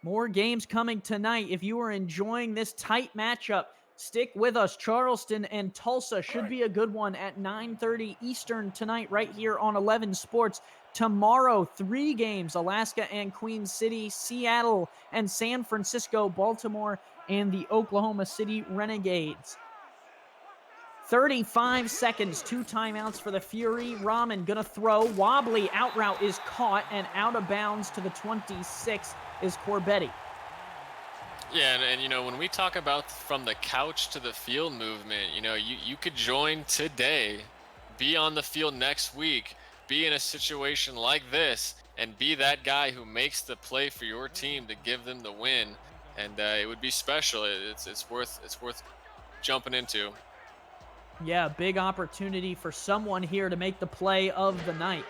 More games coming tonight. If you are enjoying this tight matchup, stick with us. Charleston and Tulsa should be a good one at 9:30 Eastern tonight right here on 11 Sports. Tomorrow, 3 games, Alaska and Queen City, Seattle and San Francisco, Baltimore, and the Oklahoma City Renegades. 35 seconds, 2 timeouts for the Fury. Rahman gonna throw. Wobbly out route is caught, and out of bounds to the 26 is Corbetti. Yeah, and when we talk about from the couch to the field movement, you could join today, be on the field next week, be in a situation like this, and be that guy who makes the play for your team to give them the win, and it would be special. It's worth jumping into. Yeah, big opportunity for someone here to make the play of the night.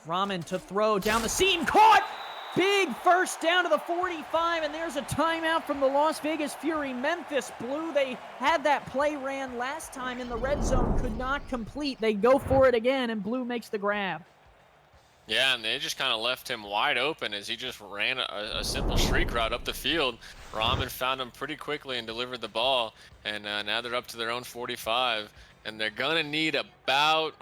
Rahman to throw down the seam, caught! Big first down to the 45, and there's a timeout from the Las Vegas Fury. Memphis Blue, they had that play ran last time in the red zone, could not complete. They go for it again, and Blue makes the grab. Yeah, and they just kind of left him wide open as he just ran a simple streak route up the field. Rahman found him pretty quickly and delivered the ball, and now they're up to their own 45, and they're going to need about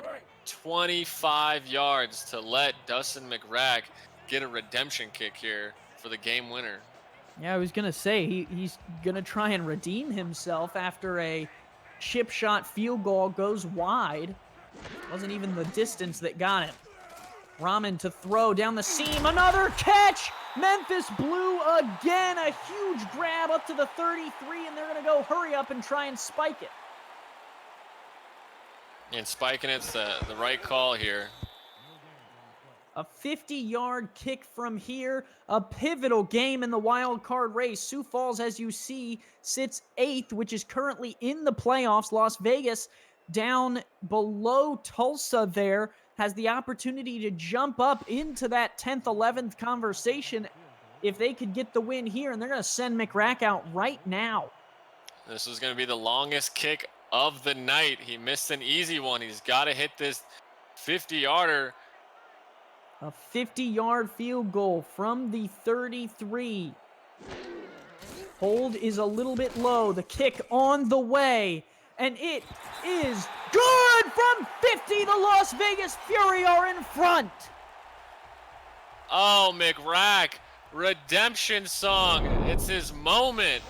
25 yards to let Dustin McRack get a redemption kick here for the game winner. Yeah, I was going to say, he's going to try and redeem himself after a chip shot field goal goes wide. Wasn't even the distance that got it. Rahman to throw down the seam, another catch! Memphis Blue again, a huge grab up to the 33, and they're going to go hurry up and try and spike it. And spiking it's the right call here. A 50-yard kick from here, a pivotal game in the wild card race. Sioux Falls, as you see, sits 8th, which is currently in the playoffs. Las Vegas down below Tulsa there has the opportunity to jump up into that 10th, 11th conversation if they could get the win here, and they're going to send McRack out right now. This is going to be the longest kick of the night. He missed an easy one. He's got to hit this 50-yarder. A 50-yard field goal from the 33. Hold is a little bit low. The kick on the way, and it is good from 50. The Las Vegas Fury are in front. Oh, McRack, redemption song. It's his moment.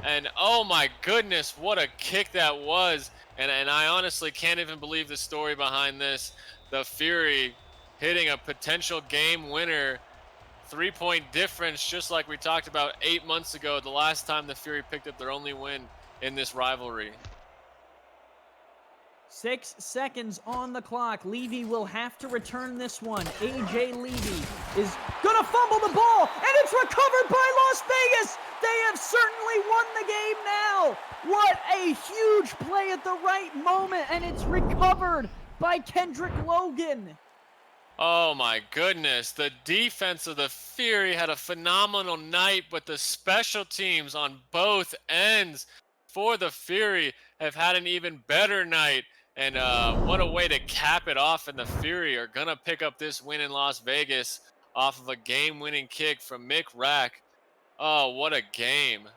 And oh my goodness, what a kick that was. And I honestly can't even believe the story behind this. The Fury hitting a potential game winner. 3-point difference, just like we talked about 8 months ago, the last time the Fury picked up their only win in this rivalry. 6 seconds on the clock. Levy will have to return this one. AJ Levy is gonna fumble the ball, and it's recovered by Las Vegas. They have certainly won the game now. What a huge play at the right moment, and it's recovered by Kendrick Logan. Oh my goodness, the defense of the Fury had a phenomenal night, but the special teams on both ends for the Fury have had an even better night. And what a way to cap it off, and the Fury are gonna pick up this win in Las Vegas off of a game-winning kick from Mick Rack. Oh, what a game.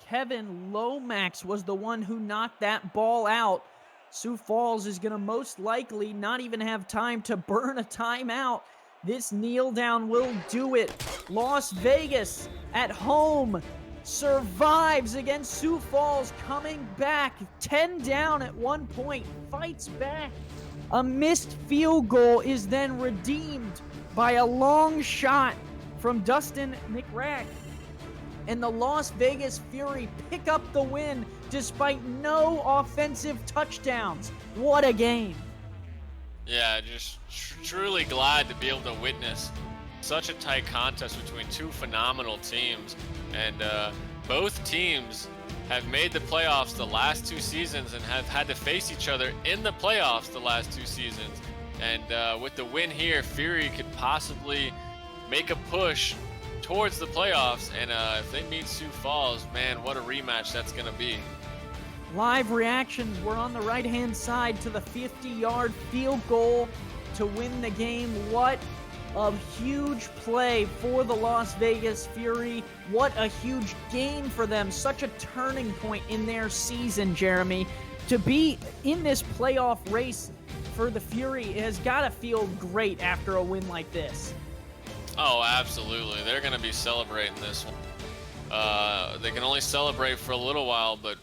Kevin Lomax was the one who knocked that ball out. Sioux Falls is going to most likely not even have time to burn a timeout. This kneel down will do it. Las Vegas at home survives against Sioux Falls, coming back 10 down at one point, fights back. A missed field goal is then redeemed by a long shot from Dustin McRack. And the Las Vegas Fury pick up the win despite no offensive touchdowns. What a game. Yeah, just truly glad to be able to witness such a tight contest between two phenomenal teams. And both teams have made the playoffs the last 2 seasons and have had to face each other in the playoffs the last 2 seasons. And with the win here, Fury could possibly make a push towards the playoffs, and if they meet Sioux Falls, man, what a rematch that's going to be. Live reactions were on the right-hand side to the 50-yard field goal to win the game. What a huge play for the Las Vegas Fury. What a huge game for them. Such a turning point in their season, Jeremy. To be in this playoff race for the Fury has got to feel great after a win like this. Oh, absolutely. They're going to be celebrating this one. They can only celebrate for a little while, but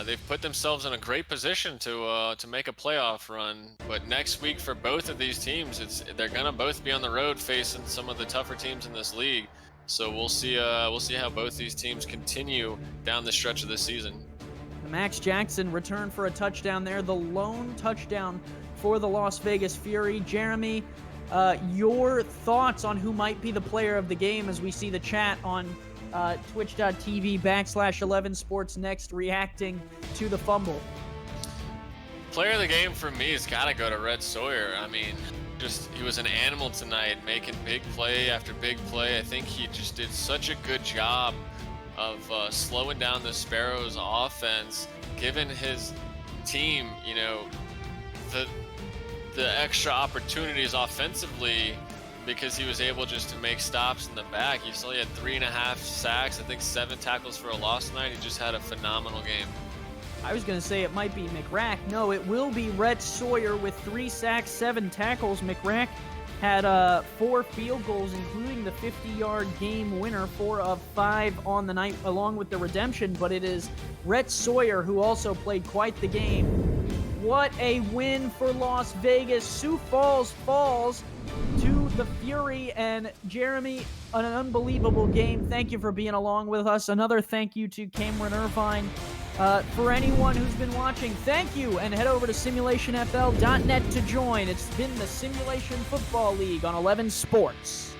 they've put themselves in a great position to make a playoff run. But next week for both of these teams, they're going to both be on the road facing some of the tougher teams in this league. So we'll see how both these teams continue down the stretch of this season. Max Jackson returned for a touchdown there, the lone touchdown for the Las Vegas Fury. Jeremy, your thoughts on who might be the player of the game as we see the chat on twitch.tv/11 Sports Next reacting to the fumble? Player of the game for me has got to go to Red Sawyer. I mean, he was an animal tonight, making big play after big play. I think he just did such a good job of slowing down the Sparrows' offense, giving his team, the extra opportunities offensively, because he was able just to make stops in the back. He still had 3.5 sacks, I think 7 tackles for a loss tonight. He just had a phenomenal game. I was going to say it might be McRack. No, it will be Rhett Sawyer with 3 sacks, 7 tackles. McRack had 4 field goals, including the 50-yard game winner, 4 of 5 on the night, along with the redemption. But it is Rhett Sawyer who also played quite the game. What a win for Las Vegas. Sioux Falls falls to the Fury. And Jeremy, an unbelievable game. Thank you for being along with us. Another thank you to Cameron Irvine. For anyone who's been watching, thank you, and head over to simulationfl.net to join. It's been the Simulation Football League on 11 Sports.